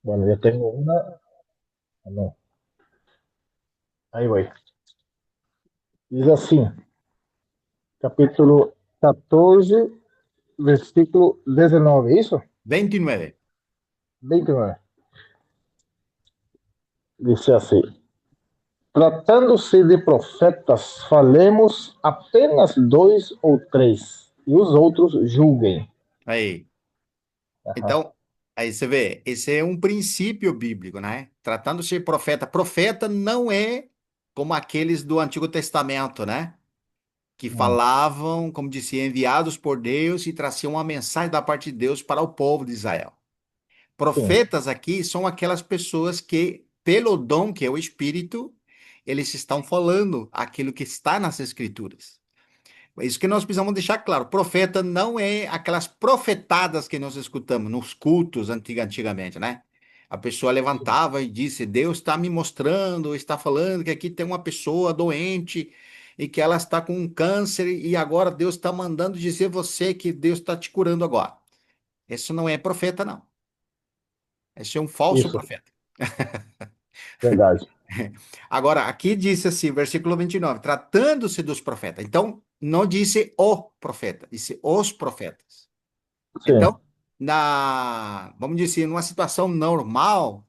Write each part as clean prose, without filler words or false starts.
Bueno, yo tengo una. No, ahí voy. Dice así, capítulo 14, versículo 19, ¿eso? 29. 29. Dice así, tratando-se de profetas, falemos apenas dois ou três, e os outros julguem. Aí. Aham. Então, aí você vê, esse é um princípio bíblico, né? Tratando-se de profeta. Profeta não é como aqueles do Antigo Testamento, né? Que falavam, como disse, enviados por Deus e traziam uma mensagem da parte de Deus para o povo de Israel. Sim, Profetas aqui são aquelas pessoas que, pelo dom que é o Espírito, eles estão falando aquilo que está nas Escrituras. É isso que nós precisamos deixar claro. Profeta não é aquelas profetadas que nós escutamos nos cultos antigamente, né? A pessoa sim, levantava e disse: Deus está me mostrando, está falando que aqui tem uma pessoa doente e que ela está com um câncer e agora Deus está mandando dizer você que Deus está te curando agora. Isso não é profeta, não. Esse é um falso isso, profeta. verdade. Agora, aqui disse assim, versículo 29, tratando-se dos profetas. Então, não disse o profeta, disse os profetas. Sim, Então, vamos dizer, numa situação normal,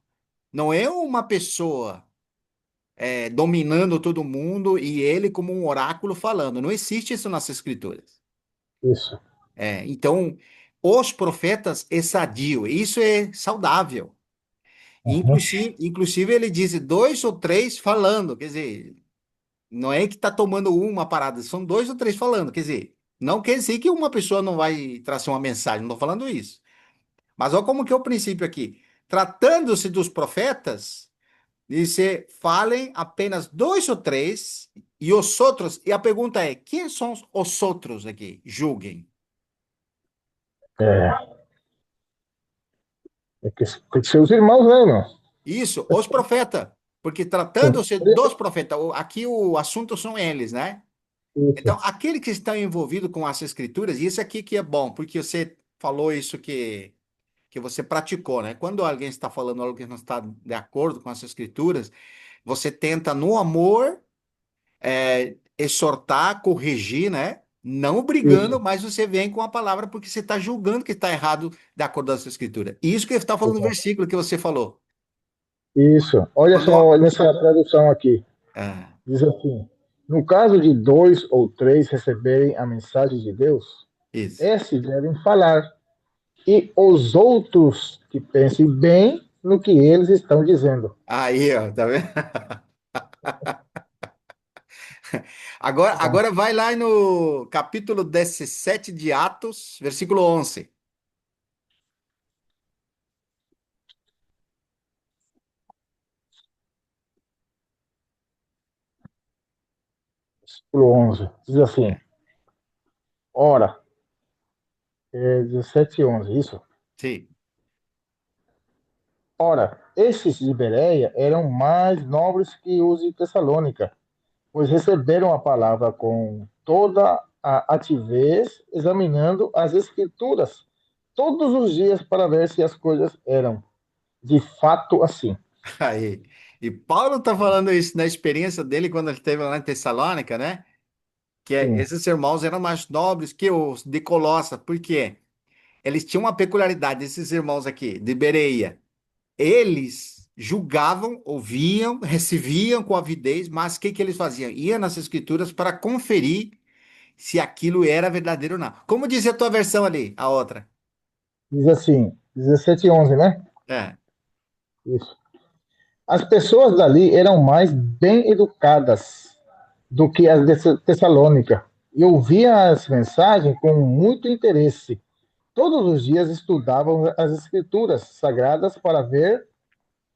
não é uma pessoa dominando todo mundo e ele como um oráculo falando. Não existe isso nas escrituras. isso. Então, os profetas é sadio, isso é saudável. Uhum. Inclusive, ele diz dois ou três falando, quer dizer, não é que está tomando uma parada, são dois ou três falando, quer dizer, não quer dizer que uma pessoa não vai trazer uma mensagem, não estou falando isso. Mas olha como que é o princípio aqui. Tratando-se dos profetas, disse, falem apenas dois ou três, e os outros, e a pergunta é, quem são os outros aqui? Julguem. É, é que tem que ser os irmãos, né, irmão? Isso, os profetas, porque Sim, tratando-se dos profetas, aqui o assunto são eles, né? isso. Então, aquele que está envolvido com as escrituras, e isso aqui que é bom, porque você falou isso que você praticou, né? Quando alguém está falando algo que não está de acordo com as escrituras, você tenta, no amor, exortar, corrigir, né? Não brigando, Isso. mas você vem com a palavra porque você está julgando que está errado de acordo com a sua escritura. E isso que está falando no Exato. versículo que você falou. Isso. Olha Quando... só nessa tradução aqui. Ah, Diz assim: no caso de dois ou três receberem a mensagem de Deus, isso. esses devem falar, e os outros que pensem bem no que eles estão dizendo. Aí, ó, tá vendo? Agora vai lá no capítulo 17 de Atos, versículo 11. Versículo 11. Diz assim: ora, 17 e 11, isso. Sim. Ora, esses de Bereia eram mais nobres que os de Tessalônica, pois receberam a palavra com toda a ativez, examinando as Escrituras todos os dias para ver se as coisas eram de fato assim. Aí. E Paulo está falando isso na experiência dele quando ele esteve lá em Tessalônica, né? Sim, Esses irmãos eram mais nobres que os de Colossa. Por quê? Eles tinham uma peculiaridade, esses irmãos aqui, de Bereia. Eles julgavam, ouviam, recebiam com avidez, mas o que que eles faziam? Iam nas escrituras para conferir se aquilo era verdadeiro ou não. Como diz a tua versão ali, a outra? diz assim, 17 e 11, né? É, Isso. As pessoas dali eram mais bem educadas do que as de Tessalônica e ouviam as mensagens com muito interesse. Todos os dias estudavam as escrituras sagradas para ver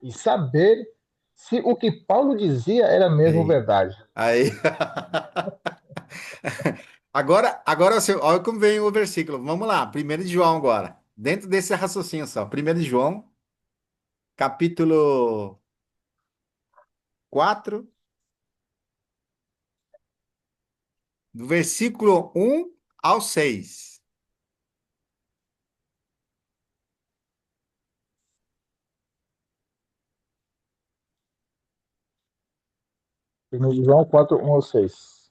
e saber se o que Paulo dizia era mesmo aí. verdade. Aí. Agora você, olha como vem o versículo. Vamos lá, 1 de João agora. Dentro desse raciocínio só. 1 de João, capítulo 4, do versículo 1 ao 6. 1 João 4, 1 ao 6.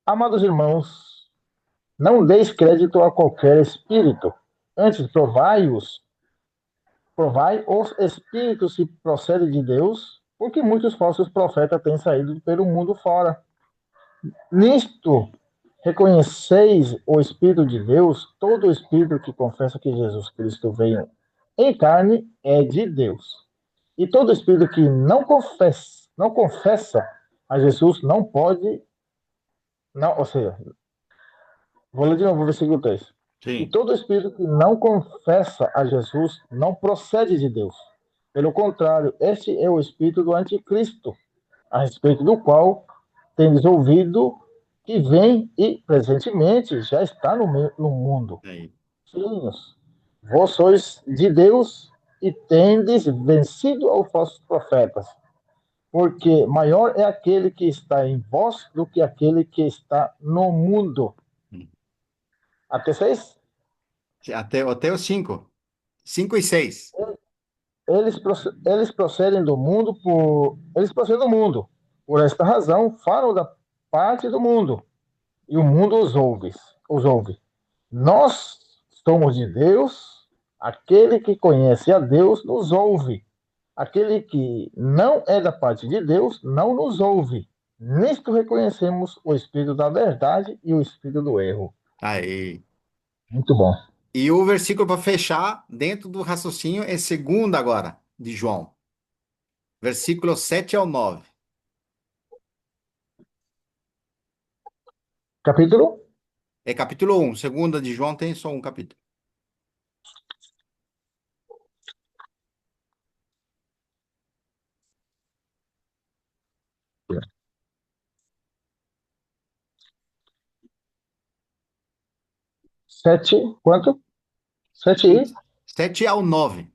Amados irmãos, não deis crédito a qualquer espírito. Antes, provai os espíritos se procedem de Deus, porque muitos falsos profetas têm saído pelo mundo fora. Nisto, reconheceis o Espírito de Deus, todo espírito que confessa que Jesus Cristo veio em carne é de Deus. E todo espírito que não confessa a Jesus não pode, não, ou seja, vou ler de novo o versículo 3. E Sim. todo espírito que não confessa a Jesus não procede de Deus. Pelo contrário, este é o espírito do anticristo, a respeito do qual tendes ouvido que vem e presentemente já está no mundo. Aí. Filhinhos, vós sois de Deus e tendes vencido aos falsos profetas, porque maior é aquele que está em vós do que aquele que está no mundo. Hum. Até 6? Até os 5. 5 e 6. Eles procedem do mundo por. Eles procedem do mundo. Por esta razão, falam da parte do mundo. E o mundo os ouve. Nós somos de Deus, aquele que conhece a Deus nos ouve. Aquele que não é da parte de Deus não nos ouve. Nisto reconhecemos o espírito da verdade e o espírito do erro. Aí. Muito bom. E o versículo para fechar, dentro do raciocínio, é segundo agora, de João. Versículo 7 ao 9. Capítulo É capítulo um. Segunda de João tem só um capítulo. 7, quanto? 7 E e 7 ao 9.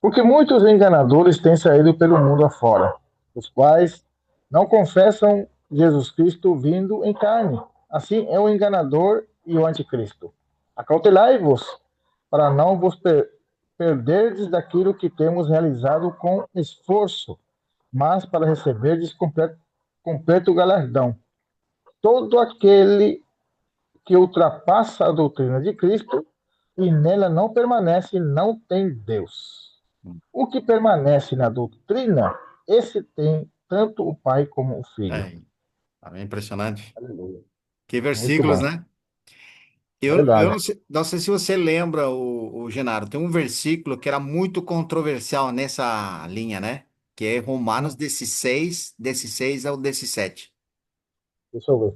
porque muitos enganadores têm saído pelo mundo afora, os quais não confessam Jesus Cristo vindo em carne. Assim é o enganador e o anticristo. Acautelai-vos para não vos perderdes daquilo que temos realizado com esforço, mas para receberdes completo galardão. Todo aquele que ultrapassa a doutrina de Cristo e nela não permanece não tem Deus. O que permanece na doutrina, esse tem tanto o Pai como o Filho. É, é impressionante. Aleluia. Que Muito versículos, bom. né? Eu Verdade. não sei se você lembra, o Genaro, tem um versículo que era muito controversial nessa linha, né? Que é Romanos 16 ao 17. Deixa eu ver.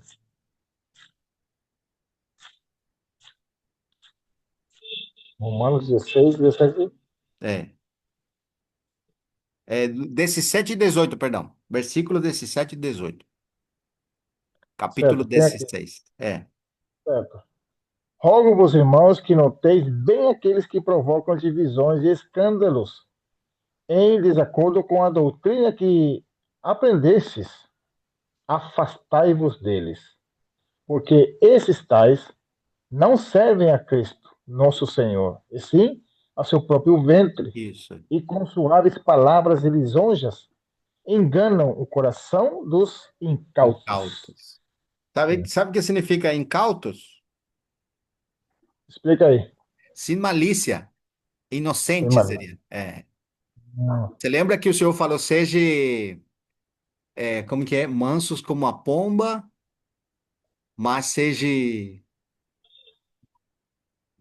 Romanos 16, 17. É, 17 e 18, perdão. Versículo 17 e 18. Capítulo Certo, tem aqui. 16. É. Certo. Rogo-vos, irmãos, que noteis bem aqueles que provocam divisões e escândalos em desacordo com a doutrina que aprendestes. Afastai-vos deles, porque esses tais não servem a Cristo, nosso Senhor, e sim a seu próprio ventre, Isso. e com suaves palavras e lisonjas enganam o coração dos incautos. Incautos. Sabe o que significa incautos? Explica aí. Sem malícia. Sem Inocente mais. seria. É. Hum, Você lembra que o Senhor falou, seja, como que é? Mansos como a pomba, mas seja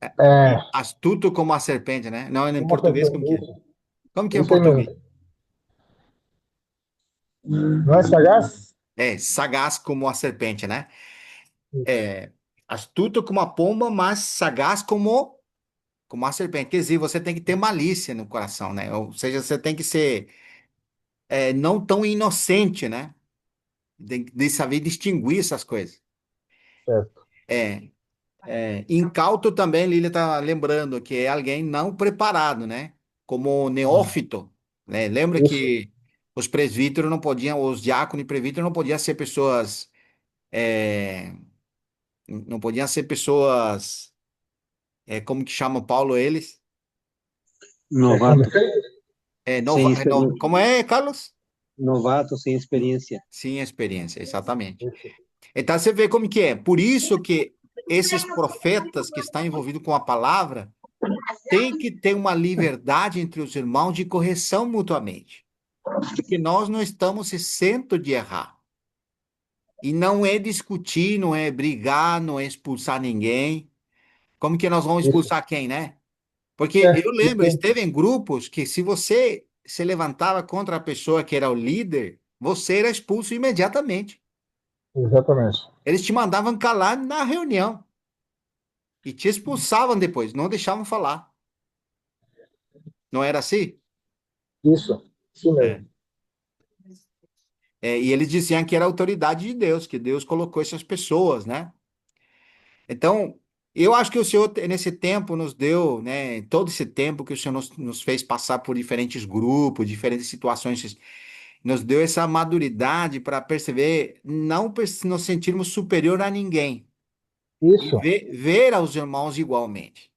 É, astuto como a serpente, né? Não, em uma português, como que é? isso, Como que é em isso aí português? mesmo. Não é sagaz? É, sagaz como a serpente, né? Isso, É, astuto como a pomba, mas sagaz como a serpente. Quer dizer, você tem que ter malícia no coração, né? Ou seja, você tem que ser não tão inocente, né? Tem que saber distinguir essas coisas. certo. É, incauto também, Lília está lembrando que é alguém não preparado, né? Como Hum, neófito, né? Lembra isso, que os presbíteros não podiam, os diáconos e presbíteros não podiam ser pessoas, é, não podiam ser pessoas como que chama Paulo eles? Com Novato, defeito? sem experiência. Como é, Carlos? Novato sem experiência. Sim, experiência, exatamente. Isso, Então você vê como que é. Por isso que esses profetas que estão envolvidos com a palavra têm que ter uma liberdade entre os irmãos de correção mutuamente. Porque nós não estamos isento de errar. E não é discutir, não é brigar, não é expulsar ninguém. Como que nós vamos isso. expulsar quem, né? Porque eu lembro, Isso, esteve em grupos que se você se levantava contra a pessoa que era o líder, você era expulso imediatamente. exatamente. Eles te mandavam calar na reunião e te expulsavam depois, não deixavam falar. Não era assim? Isso É. mesmo. E eles diziam que era a autoridade de Deus, que Deus colocou essas pessoas, né? Então, eu acho que o Senhor, nesse tempo, nos deu, né? Todo esse tempo que o Senhor nos fez passar por diferentes grupos, diferentes situações, nos deu essa maturidade para perceber, não nos sentirmos superior a ninguém e Isso, ver aos irmãos igualmente.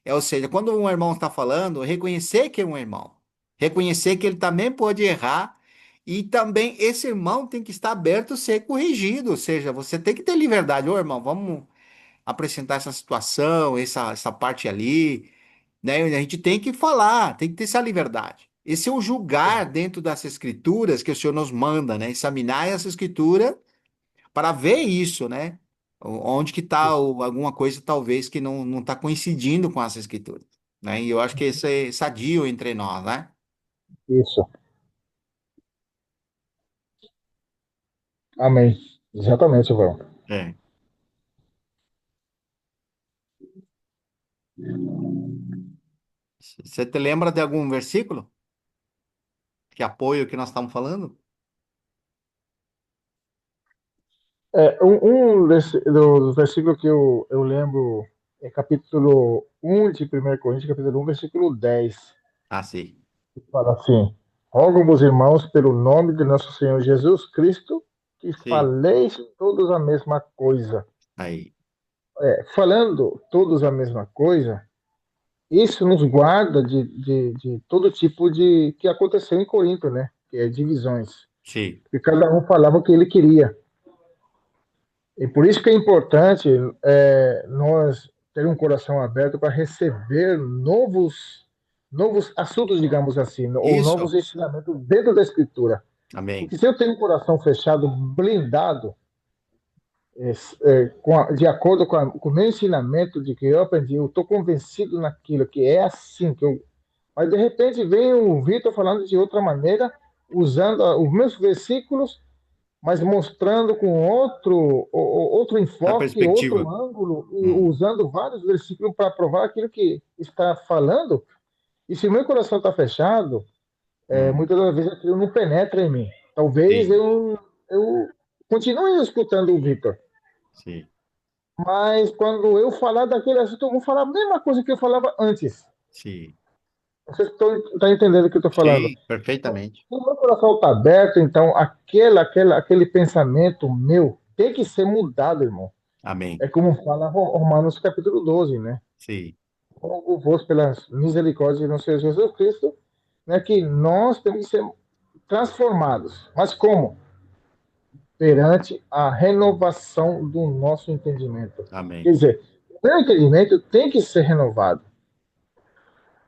Ou seja, quando um irmão está falando, reconhecer que é um irmão, reconhecer que ele também pode errar e também esse irmão tem que estar aberto a ser corrigido. Ou seja, você tem que ter liberdade. Ô, irmão, vamos apresentar essa situação, essa parte ali, né? A gente tem que falar, tem que ter essa liberdade. Esse é o julgar dentro das escrituras que o Senhor nos manda, né? Examinar essa escritura para ver isso, né? Onde que está alguma coisa talvez que não está coincidindo com essa escritura, né? E eu acho que isso é sadio entre nós, né? isso. Amém. Exatamente, João. É. Você te lembra de algum versículo que apoia o que nós estamos falando? Dos versículos que eu lembro é capítulo 1 de 1 Coríntios, capítulo 1, versículo 10. Ah, sim. Que fala assim: Rogo-vos, irmãos, pelo nome de nosso Senhor Jesus Cristo, que Sim. faleis todos a mesma coisa. Aí. Falando todos a mesma coisa, isso nos guarda de todo tipo de que aconteceu em Corinto, né? Que é divisões. Sim. E cada um falava o que ele queria. E por isso que é importante nós ter um coração aberto para receber novos assuntos, digamos assim, ou Isso. novos ensinamentos dentro da Escritura. Amém. Porque se eu tenho um coração fechado, blindado, de acordo com o meu ensinamento de que eu aprendi, eu estou convencido naquilo, que é assim que eu. Mas de repente vem o Vitor falando de outra maneira, usando os meus versículos, mas mostrando com outro Da enfoque, outro perspectiva. ângulo, e Hum, usando vários versículos para provar aquilo que está falando. E se meu coração está fechado, hum, muitas das vezes aquilo não penetra em mim. Talvez sim, eu continue escutando o Vitor, sim. mas quando eu falar daquele assunto, eu vou falar a mesma coisa que eu falava antes. Sim. Vocês estão entendendo o que eu estou falando? Sim, perfeitamente. Se o meu coração está aberto, então aquele pensamento meu tem que ser mudado, irmão. Amém. É como fala Romanos capítulo 12, né? Sim, Rogo-vos pelas misericórdias de nosso Senhor Jesus Cristo, né, que nós temos que ser transformados. Mas como? Perante a renovação do nosso entendimento. Quer amém. dizer, o meu entendimento tem que ser renovado,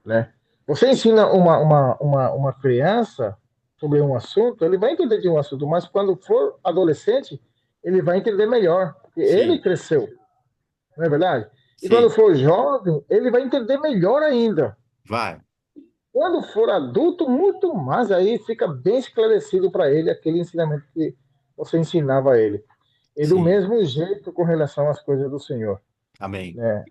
né? Você ensina uma criança sobre um assunto, ele vai entender de um assunto, mas quando for adolescente, ele vai entender melhor, porque ele Sim, cresceu, não é verdade? E quando sim. for jovem, ele vai entender melhor ainda. Vai. Quando for adulto, muito mais, aí fica bem esclarecido para ele aquele ensinamento que você ensinava a ele. E do Sim, mesmo jeito com relação às coisas do Senhor, amém. né?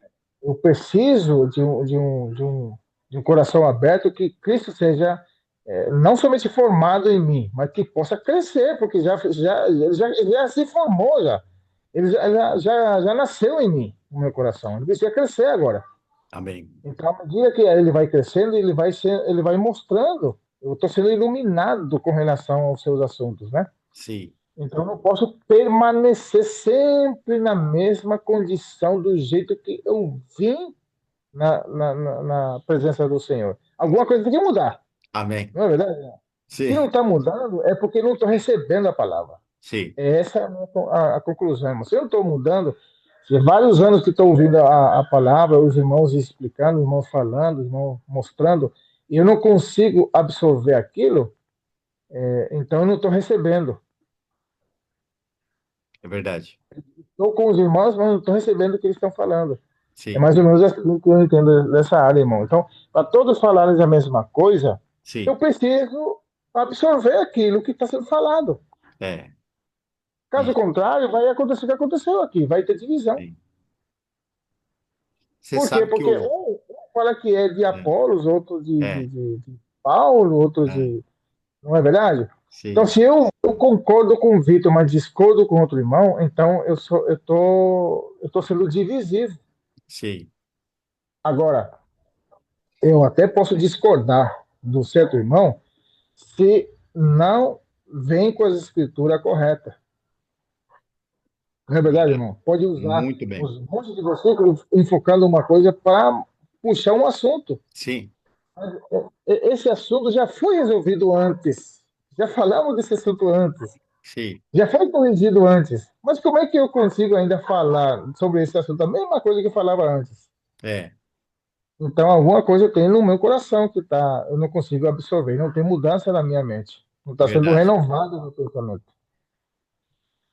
Eu preciso de um coração aberto que Cristo seja não somente formado em mim, mas que possa crescer, porque ele já se formou já. Ele já nasceu em mim, no meu coração. Ele precisa crescer agora. Amém. Então, à medida que ele vai crescendo, ele vai mostrando. Eu estou sendo iluminado com relação aos seus assuntos, né? Sim, Então, eu não posso permanecer sempre na mesma condição do jeito que eu vim, na presença do Senhor. Alguma coisa tem que mudar, Amém. não é verdade? Se não Sim, está mudando, é porque não estou recebendo a palavra. sim, Essa é a conclusão, irmão. Se eu estou mudando, se vários anos que estou ouvindo a palavra, os irmãos explicando, os irmãos falando, os irmãos mostrando, e eu não consigo absorver aquilo, então eu não estou recebendo. é verdade. Estou com os irmãos, mas não estou recebendo o que eles estão falando. É Sim, mais ou menos assim que eu entendo dessa área, irmão. Então, para todos falarem a mesma coisa, eu sim, preciso absorver aquilo que está sendo falado. é, Caso isso, contrário, vai acontecer o que aconteceu aqui, vai ter divisão. sim. Você Por quê? sabe que Porque o... um fala que é de É, Apolos, outro é, de Paulo, outro é, de. Não é verdade? Então, sim, se eu concordo com o Vitor, mas discordo com outro irmão, então eu tô sendo divisivo. sim, Agora, eu até posso discordar do certo irmão se não vem com as escrituras corretas. Não é verdade, verdade. irmão? Pode usar Muito bem. uns montes de versículos enfocando uma coisa para puxar um assunto. Sim, Esse assunto já foi resolvido antes. Já falamos desse assunto antes. sim, Já foi corrigido antes. Mas como é que eu consigo ainda falar sobre esse assunto? A mesma coisa que eu falava antes. é, Então, alguma coisa tem no meu coração que eu não consigo absorver. Não tem mudança na minha mente. Não está sendo verdade, renovado no pensamento.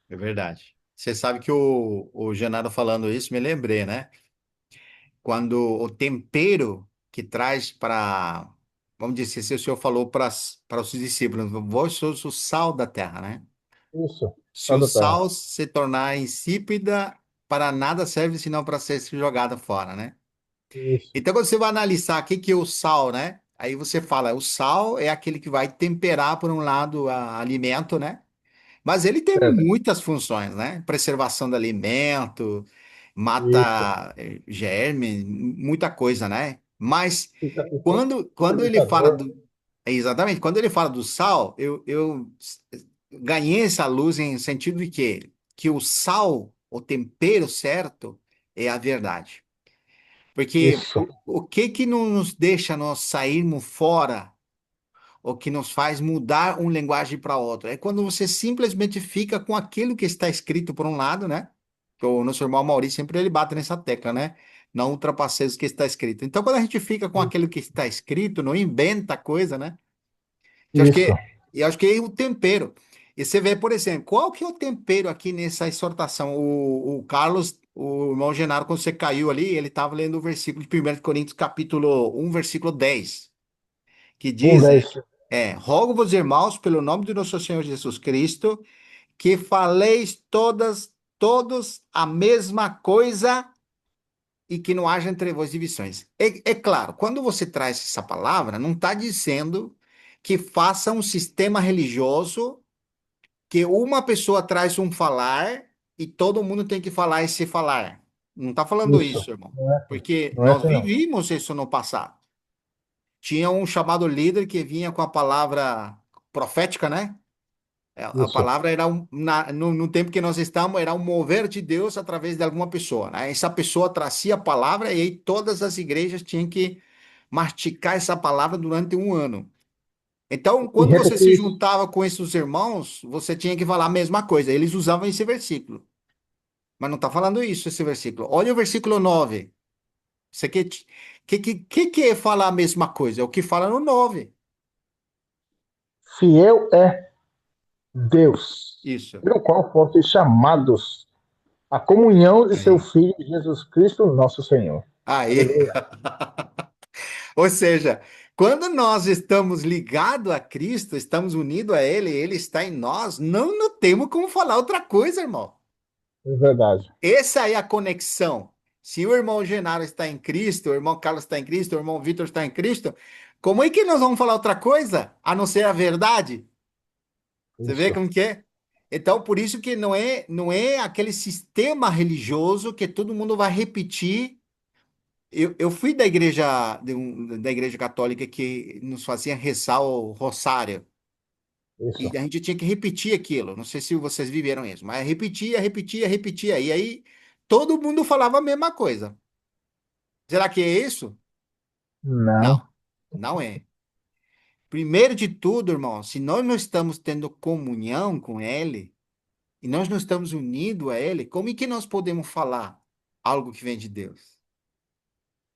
é verdade. Você sabe que o Genaro falando isso, me lembrei, né? Quando o tempero que traz para, vamos dizer, se o Senhor falou para os seus discípulos, vós sois o sal da terra, né? Isso. Se Só o da terra. sal se tornar insípida, para nada serve senão para ser jogada fora, né? Isso. Então, quando você vai analisar o que que é o sal, né? Aí você fala, o sal é aquele que vai temperar, por um lado, alimento, né? Mas ele tem Certo. muitas funções, né? Preservação do alimento, Isso. mata germe, muita coisa, né? Mas quando ele fala Cicatrizador. do. Exatamente, quando ele fala do sal, eu ganhei essa luz em sentido de que o sal, o tempero certo, é a verdade. Porque Isso. o que que não nos deixa nós sairmos fora, o que nos faz mudar uma linguagem para outra? É quando você simplesmente fica com aquilo que está escrito por um lado, né? Que o nosso irmão Maurício sempre ele bate nessa tecla, né? Não ultrapasseis o que está escrito. Então, quando a gente fica com aquilo que está escrito, não inventa coisa, né? Eu acho Isso. que, eu acho que é o tempero. E você vê, por exemplo, qual que é o tempero aqui nessa exortação? O Carlos, o irmão Genaro, quando você caiu ali, ele estava lendo o versículo de 1 Coríntios, capítulo 1, versículo 10, que Um diz, 10. rogo-vos, irmãos, pelo nome do nosso Senhor Jesus Cristo, que faleis todos a mesma coisa e que não haja entre vós divisões. É claro, quando você traz essa palavra, não está dizendo que faça um sistema religioso que uma pessoa traz um falar e todo mundo tem que falar esse falar. Não está falando Isso. isso, irmão. Não é assim. Porque Não é nós assim, não. vivíamos isso no passado. Tinha um chamado líder que vinha com a palavra profética, né? A Isso. palavra era no tempo que nós estamos, era um mover de Deus através de alguma pessoa, né? Essa pessoa trazia a palavra e aí todas as igrejas tinham que masticar essa palavra durante um ano. Então, E quando você se repetir isso. juntava com esses irmãos, você tinha que falar a mesma coisa. Eles usavam esse versículo, mas não está falando isso, esse versículo. Olha o versículo 9. Você que é falar a mesma coisa? É o que fala no 9. Fiel é Deus, Isso. pelo qual fostes chamados à comunhão de seu Aí. Filho Jesus Cristo, nosso Senhor. Aí. Aleluia. Ou seja, quando nós estamos ligados a Cristo, estamos unidos a Ele, Ele está em nós, não temos como falar outra coisa, irmão. É verdade. Essa é a conexão. Se o irmão Genaro está em Cristo, o irmão Carlos está em Cristo, o irmão Vitor está em Cristo, como é que nós vamos falar outra coisa a não ser a verdade? Você vê Isso. como que é? Então, por isso que não é aquele sistema religioso que todo mundo vai repetir. Eu fui da igreja, da igreja católica que nos fazia rezar o rosário. E Isso. a gente tinha que repetir aquilo. Não sei se vocês viveram isso, mas repetia, repetia, repetia. E aí todo mundo falava a mesma coisa. Será que é isso? Não, Não, não é. Primeiro de tudo, irmão, se nós não estamos tendo comunhão com Ele, e nós não estamos unidos a Ele, como é que nós podemos falar algo que vem de Deus?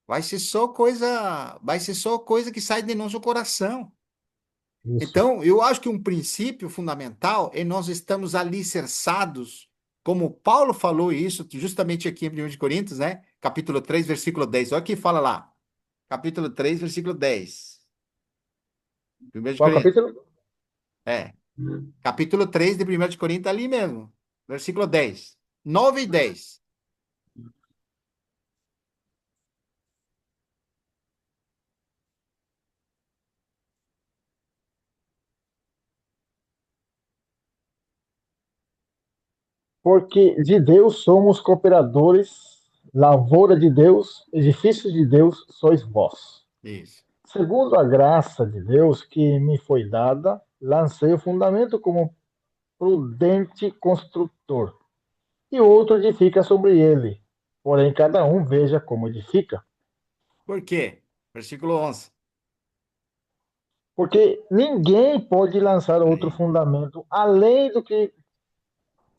Vai ser só coisa que sai de nosso coração. isso. Então, eu acho que um princípio fundamental é nós estamos alicerçados, como Paulo falou isso justamente aqui em 1 de Coríntios, né? Capítulo 3 versículo 10. Olha o que fala lá. Capítulo 3 versículo 10. 1 de Qual Coríntios. capítulo? É. Capítulo 3 de 1 de Coríntios, ali mesmo. Versículo 10. 9 e 10. Porque de Deus somos cooperadores, lavoura de Deus, edifício de Deus sois vós. Isso. Segundo a graça de Deus que me foi dada, lancei o fundamento como prudente construtor, e outro edifica sobre ele. Porém, cada um veja como edifica. Por quê? Versículo 11. Porque ninguém pode lançar outro Aí. fundamento além do que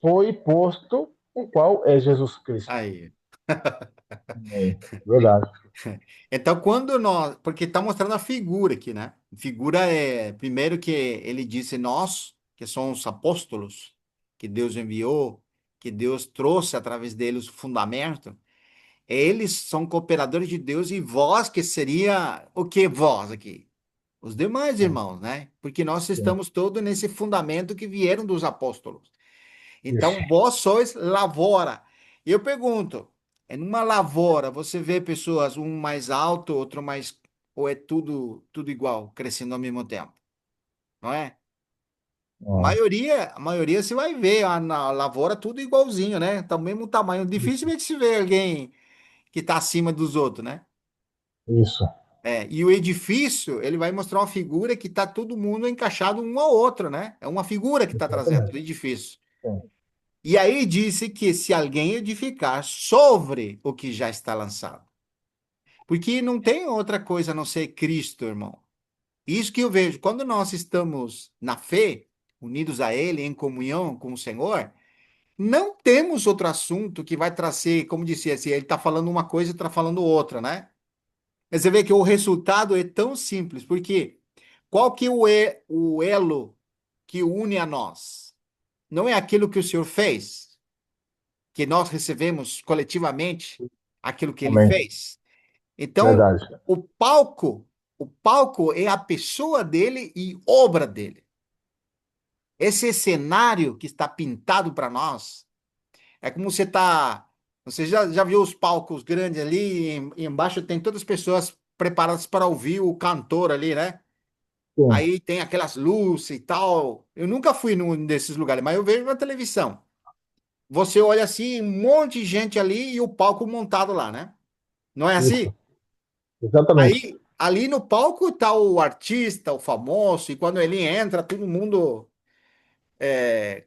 foi posto, o qual é Jesus Cristo. Aí. É, verdade. Então, quando nós. Porque está mostrando a figura aqui, né? Figura é. Primeiro que ele disse nós, que somos os apóstolos, que Deus enviou, que Deus trouxe através deles o fundamento. Eles são cooperadores de Deus e vós, que seria o que vós aqui? Os demais Sim, irmãos, né? Porque nós sim, estamos todos nesse fundamento que vieram dos apóstolos. isso. Então, vós sois lavoura. E eu pergunto, é numa lavoura, você vê pessoas, um mais alto, outro mais, ou é tudo igual, crescendo ao mesmo tempo, não é? Ó, A maioria você vai ver na lavoura tudo igualzinho, né? Tá o mesmo tamanho. Dificilmente se vê alguém que está acima dos outros, né? isso. É, e o edifício, ele vai mostrar uma figura que está todo mundo encaixado um ao outro, né? É uma figura que está trazendo do Exatamente. edifício. Sim, E aí disse que se alguém edificar sobre o que já está lançado. Porque não tem outra coisa a não ser Cristo, irmão. Isso que eu vejo. Quando nós estamos na fé, unidos a Ele, em comunhão com o Senhor, não temos outro assunto que vai trazer, como disse assim, ele está falando uma coisa e está falando outra, né? Mas você vê que o resultado é tão simples, porque qual que é o elo que une a nós? Não é aquilo que o Senhor fez, que nós recebemos coletivamente aquilo que ele amém. fez. Então, Verdade. o palco, o palco é a pessoa dele e obra dele. Esse cenário que está pintado para nós é como você já viu os palcos grandes ali, e embaixo tem todas as pessoas preparadas para ouvir o cantor ali, né? Sim, Aí tem aquelas luzes e tal. Eu nunca fui num desses lugares, mas eu vejo na televisão. Você olha assim, um monte de gente ali e o palco montado lá, né? Não é assim? isso. Exatamente. Aí, ali no palco tá o artista, o famoso, e quando ele entra, todo mundo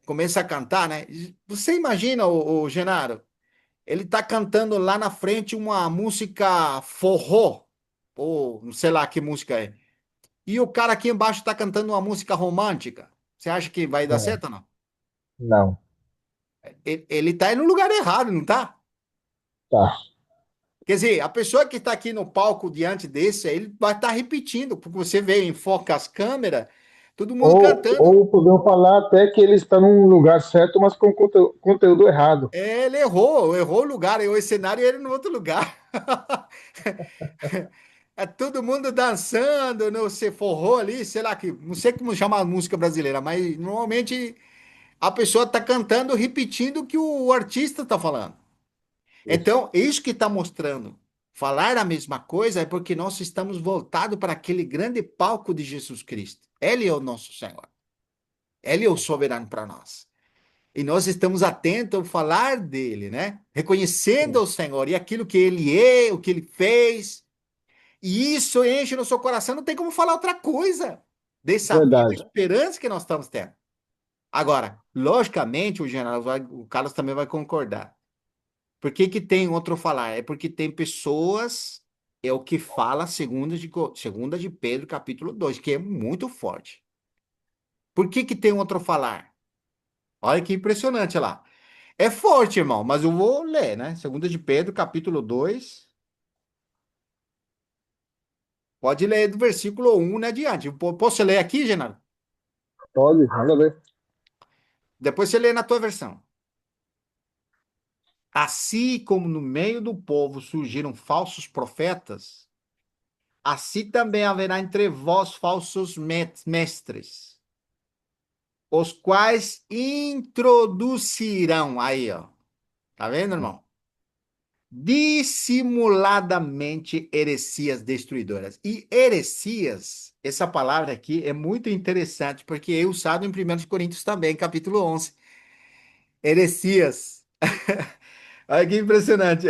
começa a cantar, né? Você imagina, o Genaro, ele tá cantando lá na frente uma música forró, ou não sei lá que música é. E o cara aqui embaixo tá cantando uma música romântica. Você acha que vai dar É, certo ou não? não. Ele tá no lugar errado, não tá? Tá. Quer dizer, a pessoa que está aqui no palco diante desse, aí, ele vai estar repetindo, porque você vê, enfoca as câmeras, todo mundo cantando. Ou podemos falar até que ele está num lugar certo, mas com conteúdo errado. É, ele errou o lugar, errou o cenário e ele no outro lugar. É todo mundo dançando, não sei, forró ali, sei lá, que, não sei como chama a música brasileira, mas normalmente a pessoa está cantando, repetindo o que o artista está falando. Isso. Então, isso que está mostrando. Falar a mesma coisa é porque nós estamos voltados para aquele grande palco de Jesus Cristo. Ele é o nosso Senhor. Ele é o soberano para nós. E nós estamos atentos a falar dele, né? Reconhecendo Sim. o Senhor e aquilo que ele é, o que ele fez. E isso enche no seu coração. Não tem como falar outra coisa dessa viva Verdade. esperança que nós estamos tendo. Agora, logicamente, o Carlos também vai concordar. Por que que tem outro falar? É porque tem pessoas, é o que fala segunda de Pedro, capítulo 2, que é muito forte. Por que que tem outro falar? Olha que impressionante lá. É forte, irmão, mas eu vou ler, né? Segunda de Pedro, capítulo 2. Pode ler do versículo 1 né, adiante. Posso ler aqui, Genaro? Pode, manda ver. Depois você lê na tua versão. Assim como no meio do povo surgiram falsos profetas, assim também haverá entre vós falsos mestres, os quais introduzirão, aí, ó, tá vendo, irmão? Dissimuladamente heresias destruidoras. E heresias, essa palavra aqui é muito interessante, porque é usado em 1 Coríntios também, capítulo 11. Heresias. Olha que impressionante.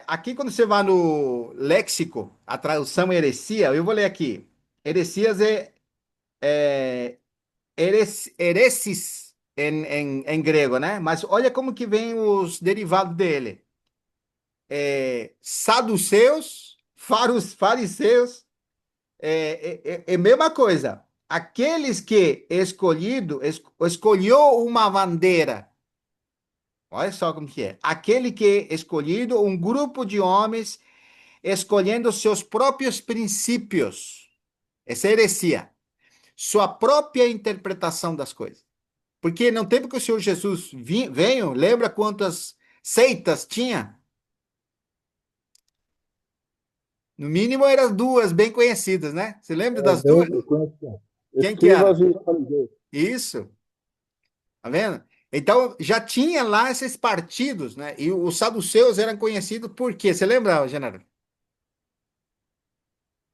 Aqui, quando você vai no léxico, a tradução heresia, eu vou ler aqui. Heresias é heresis em grego, né? Mas olha como que vem os derivados dele. Saduceus, fariseus, é mesma coisa. Aqueles que escolheu uma bandeira. Olha só como que é. Aquele que escolhido um grupo de homens escolhendo seus próprios princípios. Essa é heresia. Sua própria interpretação das coisas. Porque no tempo que o Senhor Jesus veio, lembra quantas seitas tinha? No mínimo eram duas bem conhecidas, né? Você lembra É das duas? bem conhecido. Quem que era? Escribas e fariseus. Isso, tá vendo? Então já tinha lá esses partidos, né? E os saduceus eram conhecidos por quê? Você lembra, Genaro? O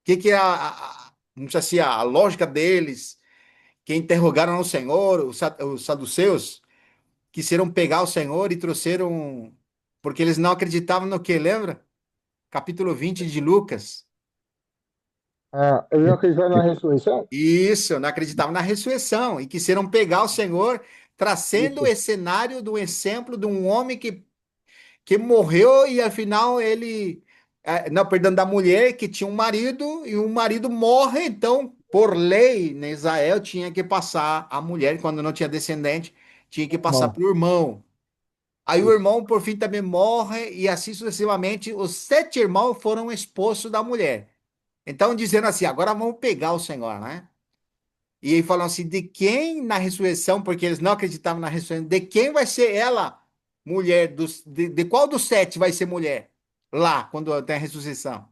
que que é vamos dizer assim, a lógica deles, que interrogaram o Senhor, os saduceus, quiseram pegar o Senhor e trouxeram, porque eles não acreditavam no que, lembra? Capítulo 20 de Lucas. Ah, eles não acreditaram na ressurreição? Isso, não acreditavam na ressurreição e quiseram pegar o Senhor, trazendo Isso. o cenário do exemplo de um homem que morreu e afinal ele, não, perdão, da mulher que tinha um marido e o marido morre, então, por lei, em Israel tinha que passar a mulher, quando não tinha descendente, tinha que passar Não. para o irmão. Aí o Isso. irmão, por fim, também morre, e assim sucessivamente, os 7 irmãos foram esposos da mulher. Então, dizendo assim, agora vamos pegar o Senhor, né? E aí falam assim, de quem na ressurreição, porque eles não acreditavam na ressurreição, de quem vai ser ela, mulher, de qual dos 7 vai ser mulher? Lá, quando tem a ressurreição.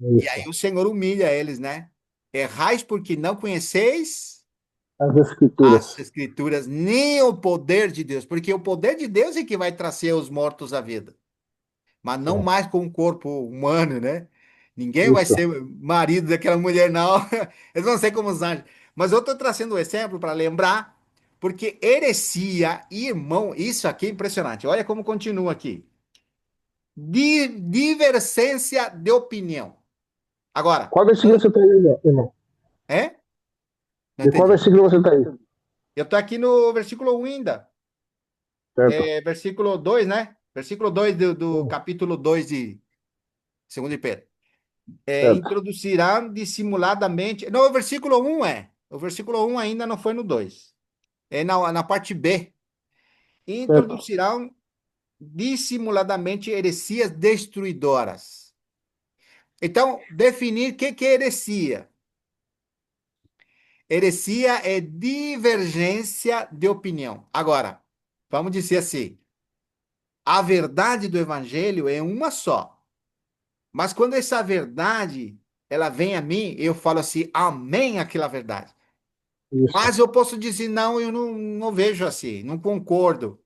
E aí Isso. o Senhor humilha eles, né? Errais porque não conheceis As as escrituras. escrituras, nem o poder de Deus, porque o poder de Deus é que vai trazer os mortos à vida. Mas não Sim. mais com um corpo humano, né? Ninguém vai Isso. ser marido daquela mulher, não. Eles vão ser como os anjos. Mas eu estou trazendo um exemplo para lembrar, porque heresia, irmão, isso aqui é impressionante. Olha como continua aqui. Divergência de opinião. Agora, Qual versículo você está aí, irmão? é? Não De qual entendi. versículo você está aí? Eu estou aqui no versículo 1 ainda. Certo. Versículo 2, né? Versículo 2 do Sim, capítulo 2 de 2 de Pedro. certo. Introduzirão dissimuladamente. Não, o versículo um é. O versículo um ainda não foi no 2. É na parte B. Certo. Introduzirão dissimuladamente heresias destruidoras. Então, definir o que é heresia. Heresia é divergência de opinião. Agora, vamos dizer assim: a verdade do evangelho é uma só. Mas quando essa verdade ela vem a mim, eu falo assim, amém aquela verdade. Isso. Mas eu posso dizer, não, eu não vejo assim, não concordo.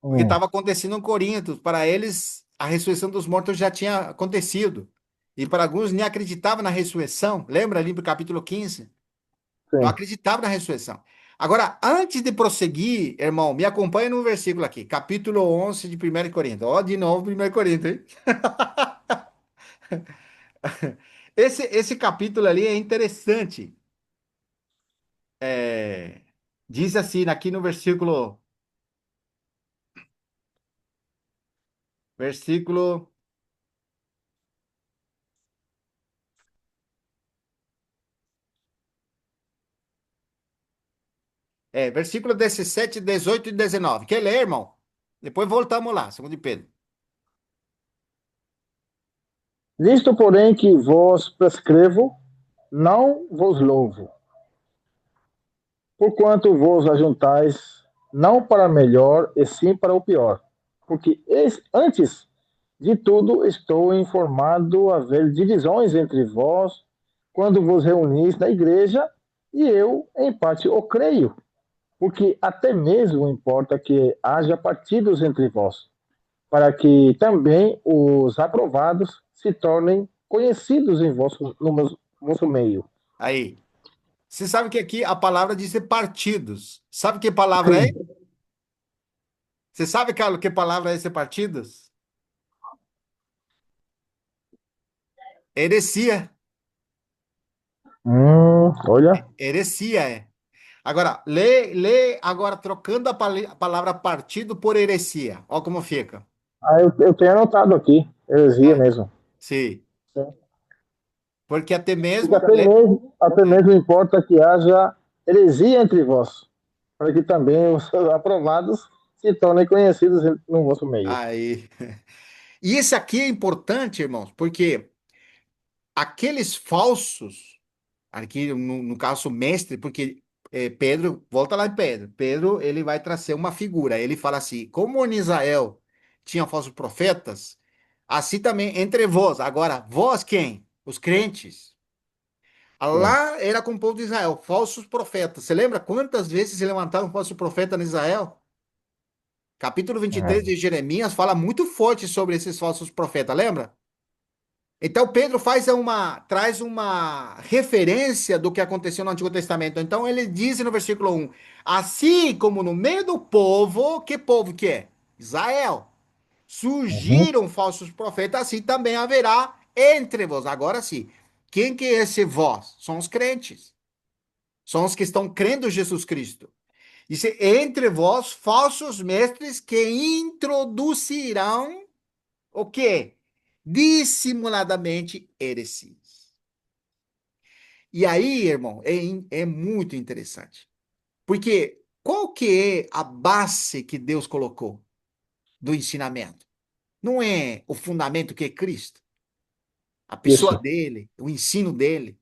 Porque Hum, estava acontecendo em Corinto, para eles a ressurreição dos mortos já tinha acontecido. E para alguns nem acreditavam na ressurreição. Lembra ali no capítulo 15? Não sim. acreditavam na ressurreição. Agora, antes de prosseguir, irmão, me acompanhe no versículo aqui, capítulo 11 de 1 Coríntios. Ó, de novo 1 Coríntios, hein? Esse capítulo ali é interessante. É, diz assim, aqui no versículo Versículo. Versículo 17, 18 e 19. Quer ler, irmão? Depois voltamos lá, segundo de Pedro. Visto, porém, que vos prescrevo, não vos louvo, porquanto vos ajuntais, não para melhor, e sim para o pior. Porque antes de tudo estou informado haver divisões entre vós, quando vos reunis na igreja, e eu, em parte, o creio, porque até mesmo importa que haja partidos entre vós, para que também os aprovados se tornem conhecidos em vosso meio. Aí. Você sabe que aqui a palavra diz partidos. Sabe que palavra é? Sim. Você sabe, Carlos, que palavra é esse partidos? Heresia. Olha, Heresia é. Agora, lê agora trocando a palavra partido por heresia. Olha como fica. eu tenho anotado aqui, heresia É, mesmo. sim. Sim. Porque até Porque mesmo. até mesmo importa que haja heresia entre vós, para que também os aprovados se tornem conhecidos no vosso meio. Aí. E esse aqui é importante, irmãos, porque aqueles falsos, aqui no caso mestre, porque Pedro, volta lá em Pedro. Pedro, ele vai trazer uma figura. Ele fala assim: como em Israel tinha falsos profetas, assim também entre vós. Agora, vós quem? Os crentes. Sim. Lá era com o povo de Israel, falsos profetas. Você lembra quantas vezes se levantaram falsos profetas em Israel? Capítulo 23 É. de Jeremias fala muito forte sobre esses falsos profetas, lembra? Então Pedro traz uma referência do que aconteceu no Antigo Testamento. Então ele diz no versículo 1: assim como no meio do povo, que povo que é? Israel. Uhum. Surgiram falsos profetas, assim também haverá entre vós. Agora sim, quem que é esse vós? São os crentes. São os que estão crendo em Jesus Cristo. Diz: entre vós falsos mestres que introduzirão o quê? Dissimuladamente heresias. E aí, irmão, é muito interessante. Porque qual que é a base que Deus colocou do ensinamento? Não é o fundamento que é Cristo, a pessoa Isso. dele, o ensino dele.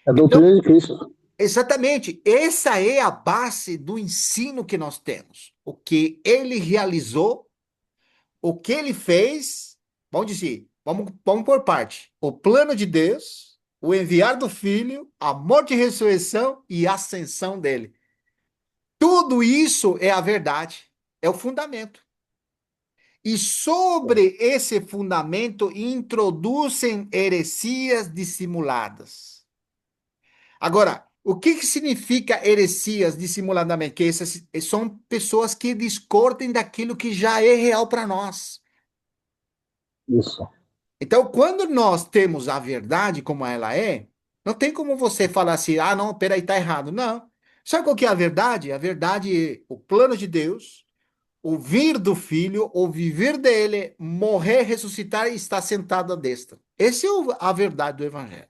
É a Então, doutrina de Cristo. exatamente, essa é a base do ensino que nós temos. O que ele realizou, o que ele fez, vamos dizer, vamos por parte. O plano de Deus, o enviar do Filho, a morte e ressurreição e a ascensão dele. Tudo isso é a verdade, é o fundamento. E sobre esse fundamento introduzem heresias dissimuladas. Agora, o que que significa heresias dissimuladamente? Que essas são pessoas que discordem daquilo que já é real para nós. Isso. Então, quando nós temos a verdade como ela é, não tem como você falar assim, ah, não, peraí, tá errado. Não. Sabe qual que é a verdade? A verdade é o plano de Deus, o vir do Filho, o viver dele, morrer, ressuscitar e estar sentado à destra. Essa é a verdade do Evangelho.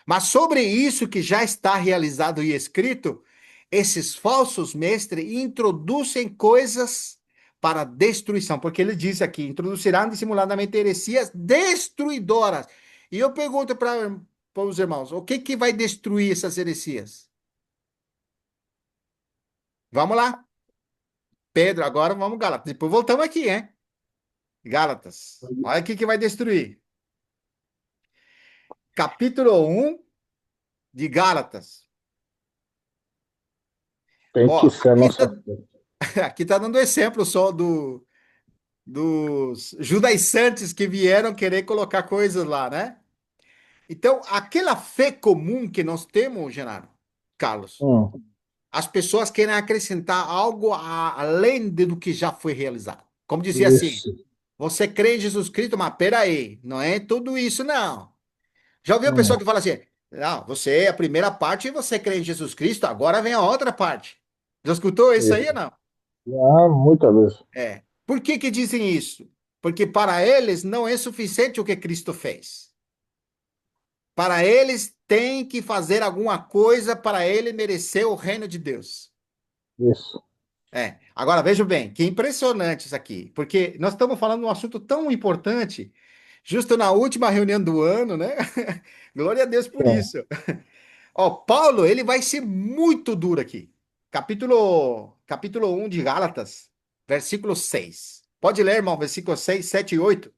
Mas sobre isso que já está realizado e escrito, esses falsos mestres introduzem coisas para destruição, porque ele diz aqui: introduzirão dissimuladamente heresias destruidoras. E eu pergunto para os irmãos: o que que vai destruir essas heresias? Vamos lá, Pedro, agora vamos Gálatas. Depois voltamos aqui, hein? Gálatas. Olha o que que vai destruir. Capítulo 1 de Gálatas. Tem Ó, que ser a aqui nossa está fé. aqui tá dando exemplo só dos judaizantes que vieram querer colocar coisas lá, né? Então, aquela fé comum que nós temos, Genaro, Carlos, Hum, as pessoas querem acrescentar algo além do que já foi realizado. Como dizia assim, isso. você crê em Jesus Cristo, mas peraí, não é tudo isso, não. Já ouviu a pessoa Hum, que fala assim, não, você, a primeira parte, você crê em Jesus Cristo, agora vem a outra parte. Já escutou isso aí ou isso. não? Ah, muitas vezes. Por que que dizem isso? Porque para eles não é suficiente o que Cristo fez. Para eles tem que fazer alguma coisa para ele merecer o reino de Deus. Isso. Agora veja bem, que impressionante isso aqui, porque nós estamos falando de um assunto tão importante, justo na última reunião do ano, né? Glória a Deus por Sim. isso. Ó, Paulo, ele vai ser muito duro aqui. Capítulo 1 de Gálatas, versículo 6. Pode ler, irmão, versículo 6, 7 e 8.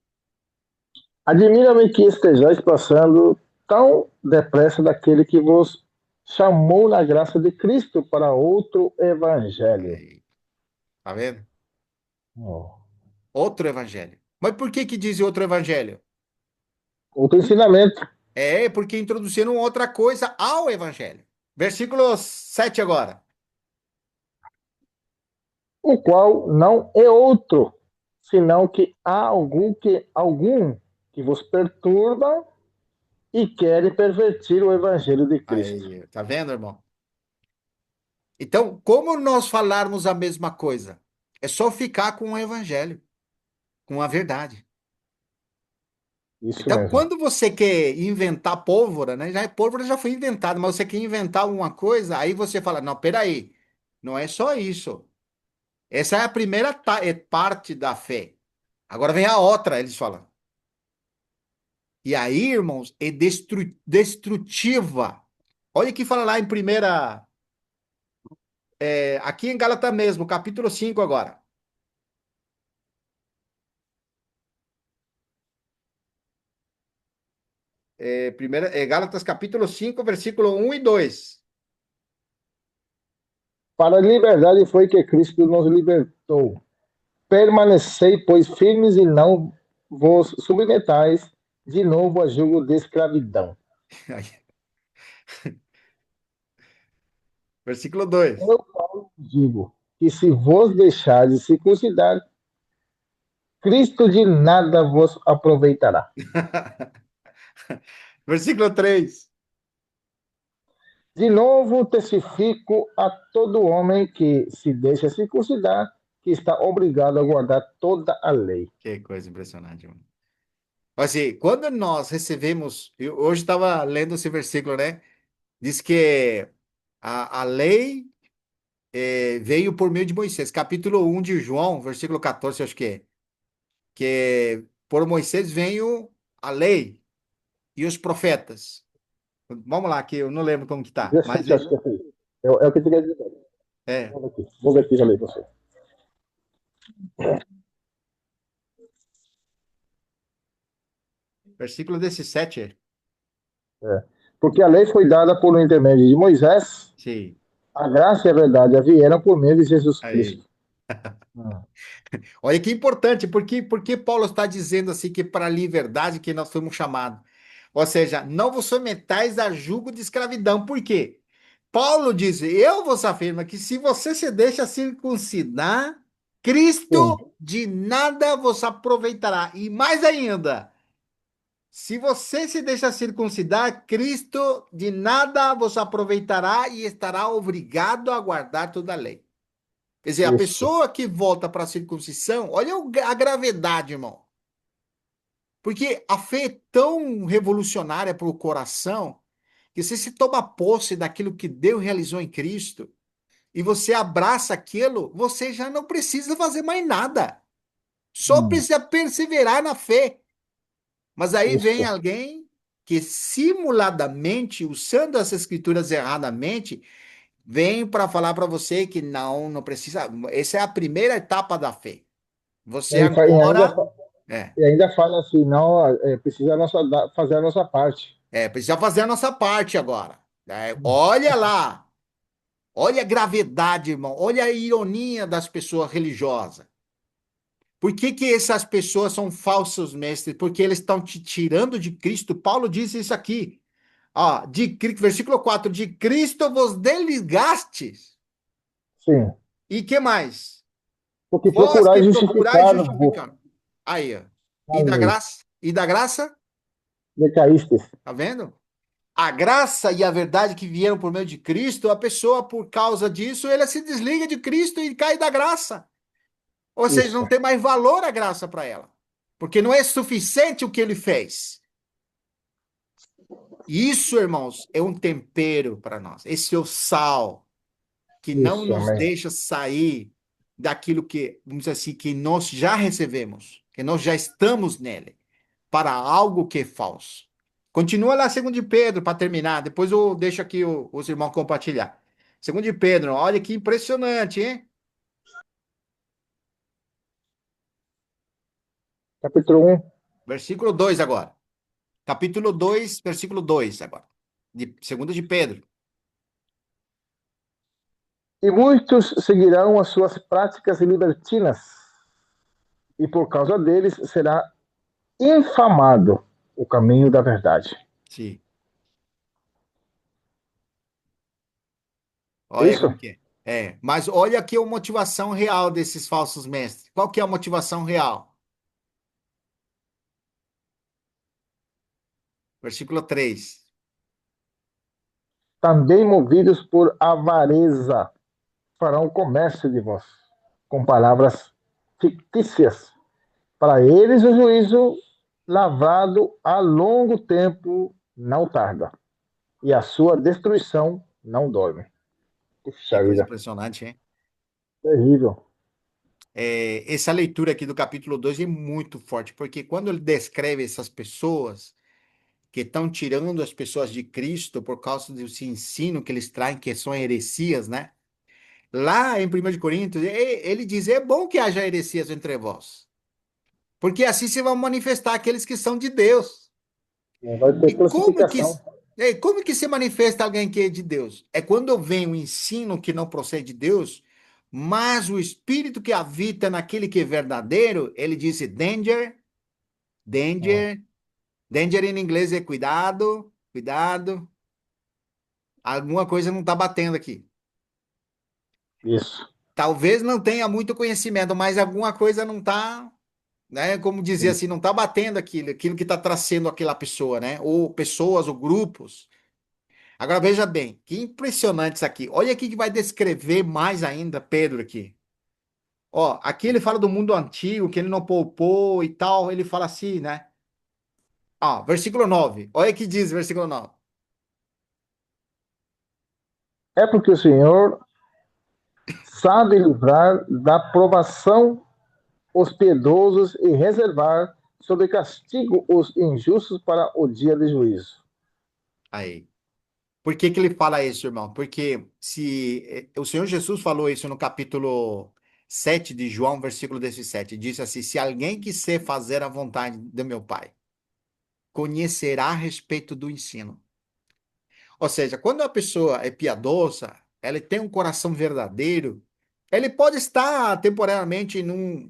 Admira-me que estejais passando tão depressa daquele que vos chamou na graça de Cristo para outro evangelho. Aí, tá vendo? Oh. Outro evangelho. Mas por que que diz outro evangelho? Outro ensinamento, É porque introduziram outra coisa ao evangelho. Versículo 7 agora. o qual não é outro, senão que há algum que vos perturba e quer pervertir o evangelho de Cristo. Aí, tá vendo, irmão? Então, como nós falarmos a mesma coisa? É só ficar com o evangelho, com a verdade. Isso Então, mesmo. quando você quer inventar pólvora, né? Pólvora já foi inventada, mas você quer inventar alguma coisa, aí você fala, não, peraí, não é só isso. Essa é a primeira parte da fé. Agora vem a outra, eles falam. E aí, irmãos, é destrutiva. Olha o que fala lá em primeira, aqui em Gálatas mesmo, capítulo 5 agora. Gálatas capítulo 5 versículo 1 e 2. Para a liberdade foi que Cristo nos libertou. Permanecei, pois, firmes e não vos submetais de novo a jugo de escravidão. Versículo 2. Eu, Paulo, digo que se vos deixardes circuncidar, Cristo de nada vos aproveitará. Versículo 3. De novo testifico a todo homem que se deixa circuncidar, que está obrigado a guardar toda a lei. Que coisa impressionante, mano. Assim, quando nós recebemos, eu hoje estava lendo esse versículo, né? Diz que a lei veio por meio de Moisés. Capítulo 1 de João, versículo 14, acho que é. Que por Moisés veio a lei e os profetas. Vamos lá, que eu não lembro como que tá, mas 17, acho que é isso. É o que tu quer dizer. é, Vou ver aqui, já leio você. versículo 17. É. Porque a lei foi dada por intermédio de Moisés, Sim, a graça e a verdade vieram por meio de Jesus aí. Cristo. Ah, Olha que importante, porque Paulo está dizendo assim que para a liberdade que nós fomos chamados. Ou seja, não vos sometais a jugo de escravidão. Por quê? Paulo diz: eu vos afirmo que se você se deixa circuncidar, sim, Cristo de nada vos aproveitará. E mais ainda, se você se deixa circuncidar, Cristo de nada vos aproveitará e estará obrigado a guardar toda a lei. Quer dizer, a isso, pessoa que volta para a circuncisão, olha a gravidade, irmão. Porque a fé é tão revolucionária para o coração que você se toma posse daquilo que Deus realizou em Cristo e você abraça aquilo, você já não precisa fazer mais nada. Só precisa perseverar na fé. Mas aí vem isso, alguém que simuladamente, usando as escrituras erradamente, vem para falar para você que não precisa. Essa é a primeira etapa da fé. e, Você aí, agora é, e ainda fala assim, não, precisa fazer a nossa parte. precisa fazer a nossa parte agora. Olha lá, olha a gravidade, irmão. Olha a ironia das pessoas religiosas. Por que que essas pessoas são falsos mestres? Porque eles estão te tirando de Cristo. Paulo diz isso aqui. Ó, versículo 4, de Cristo vos desligastes. Sim, E que mais? porque Vós procurar que procurais justificar-vos justificar. Aí, ó. na E da lei, graça? E da graça? decaístes. Tá vendo? A graça e a verdade que vieram por meio de Cristo, a pessoa, por causa disso, ela se desliga de Cristo e cai da graça. Ou seja, não Isso, tem mais valor a graça para ela. Porque não é suficiente o que ele fez. Isso, irmãos, é um tempero para nós. Esse é o sal que não Isso, nos amém. deixa sair daquilo que, vamos dizer assim, que nós já recebemos, que nós já estamos nele, para algo que é falso. Continua lá, segundo de Pedro, para terminar. Depois eu deixo aqui os irmãos compartilhar. Segundo de Pedro, olha que impressionante, hein? Capítulo 1. Versículo 2 agora. Capítulo 2, versículo 2 agora. Segundo de Pedro. E muitos seguirão as suas práticas libertinas, e por causa deles será infamado o caminho da verdade. Sim. É Olha como isso? que é. É, mas olha aqui a motivação real desses falsos mestres. Qual que é a motivação real? Versículo 3. Também movidos por avareza, farão comércio de vós, com palavras fictícias. Para eles o juízo lavrado a longo tempo não tarda, e a sua destruição não dorme. Que Puxa coisa vida, impressionante, hein? terrível. É, essa leitura aqui do capítulo 2 é muito forte, porque quando ele descreve essas pessoas que estão tirando as pessoas de Cristo por causa desse ensino que eles traem, que são heresias, né? Lá em 1 de Coríntios, ele diz: é bom que haja heresias entre vós, porque assim se vão manifestar aqueles que são de Deus. Vai ter E crucificação. como que se manifesta alguém que é de Deus? É quando vem um ensino que não procede de Deus, mas o Espírito que habita naquele que é verdadeiro, ele disse danger, Ah, danger, danger em inglês é cuidado, cuidado, alguma coisa não está batendo aqui. isso. Talvez não tenha muito conhecimento, mas alguma coisa não está, né? Como dizer assim, não está batendo aquilo que está trazendo aquela pessoa, né? Ou pessoas, ou grupos. Agora veja bem, que impressionante isso aqui. Olha aqui que vai descrever mais ainda Pedro aqui. Ó, aqui ele fala do mundo antigo, que ele não poupou e tal. Ele fala assim, né? Ó, versículo 9. Olha o que diz, versículo 9. É porque o Senhor sabe livrar da provação os piedosos e reservar sob castigo os injustos para o dia de juízo. Aí. Por que que ele fala isso, irmão? Porque se o Senhor Jesus falou isso no capítulo 7 de João, versículo 17, disse assim: se alguém quiser fazer a vontade do meu Pai, conhecerá a respeito do ensino. Ou seja, quando a pessoa é piedosa, ela tem um coração verdadeiro, ele pode estar temporariamente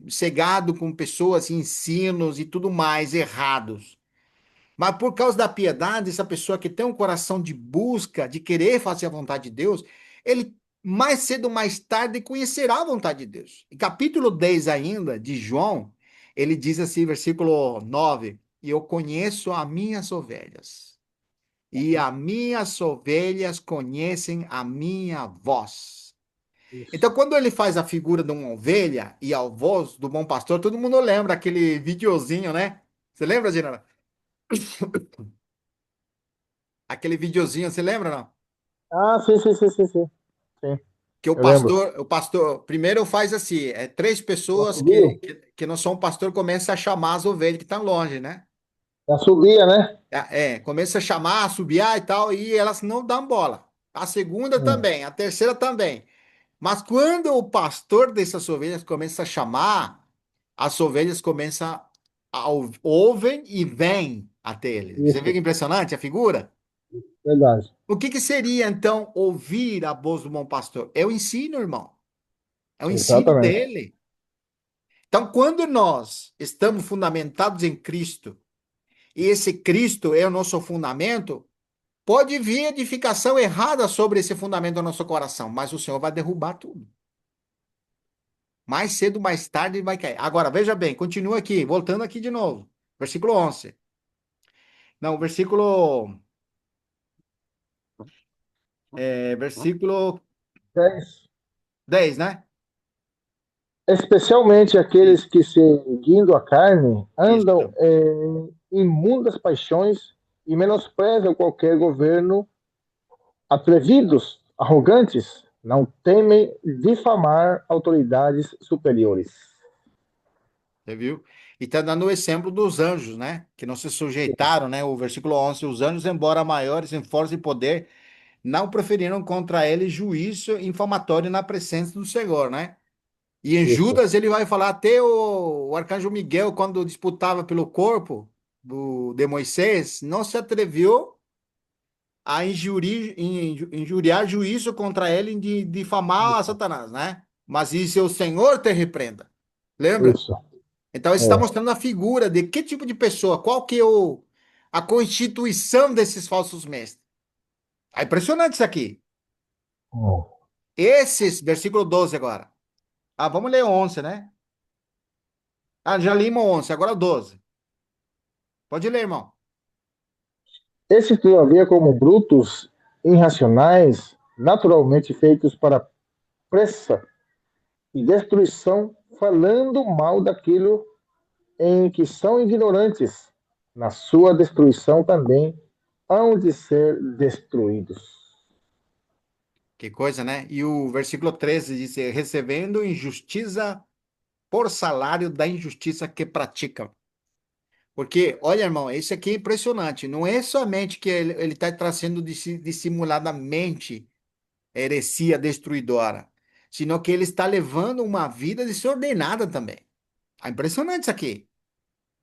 cegado com pessoas, ensinos e tudo mais errados. Mas por causa da piedade, essa pessoa que tem um coração de busca, de querer fazer a vontade de Deus, ele mais cedo ou mais tarde conhecerá a vontade de Deus. Em capítulo 10 ainda, de João, ele diz assim, versículo 9: e eu conheço as minhas ovelhas, e as minhas ovelhas conhecem a minha voz. Isso. Então, quando ele faz a figura de uma ovelha e a voz do bom pastor, todo mundo lembra aquele videozinho, né? Você lembra, Gina? Aquele videozinho, você lembra, não? Ah, sim, sim, sim, sim, sim. Sim, Que eu lembro. o pastor, primeiro faz assim, três Já pessoas subiu? que não são pastor, começa a chamar as ovelhas que estão longe, né? Já subia, né? Começa a chamar, assobiar e tal, e elas não dão bola. A segunda Hum, também, a terceira também. Mas quando o pastor dessas ovelhas começa a chamar, as ovelhas começam ouvem e vêm até ele. Você vê isso, que impressionante a figura? verdade. O que que seria então ouvir a voz do bom pastor? É o ensino, irmão. É o ensino Exatamente. dele. Então, quando nós estamos fundamentados em Cristo, e esse Cristo é o nosso fundamento, pode vir edificação errada sobre esse fundamento do nosso coração, mas o Senhor vai derrubar tudo. Mais cedo, mais tarde, ele vai cair. Agora, veja bem, continua aqui, voltando aqui de novo. Versículo 11. Não, versículo 10. 10, né? especialmente aqueles que, seguindo a carne, andam Isso. em imundas paixões e menosprezam qualquer governo, atrevidos, arrogantes, não temem difamar autoridades superiores. Você viu? E está dando o exemplo dos anjos, né? Que não se sujeitaram, né? O versículo 11: os anjos, embora maiores em força e poder, não proferiram contra ele juízo infamatório na presença do Senhor, né? E em Isso, Judas ele vai falar até o arcanjo Miguel, quando disputava pelo corpo de Moisés, não se atreveu a injuriar juízo contra ele de difamar a isso, Satanás, né? Mas disse: o Senhor te repreenda. Lembra? isso. Então, isso está É. mostrando a figura de que tipo de pessoa, qual que é a constituição desses falsos mestres. É impressionante isso aqui. Hum. Esses, versículo 12 agora. Ah, vamos ler 11, né? Ah, já limos 11, agora 12. Pode ler, irmão. Esses, todavia, como brutos, irracionais, naturalmente feitos para pressa e destruição, falando mal daquilo em que são ignorantes, na sua destruição também hão de ser destruídos. Que coisa, né? E o versículo 13 diz: recebendo injustiça por salário da injustiça que praticam. Porque, olha, irmão, isso aqui é impressionante. Não é somente que ele está trazendo dissimuladamente heresia destruidora, sino que ele está levando uma vida desordenada também. É impressionante isso aqui.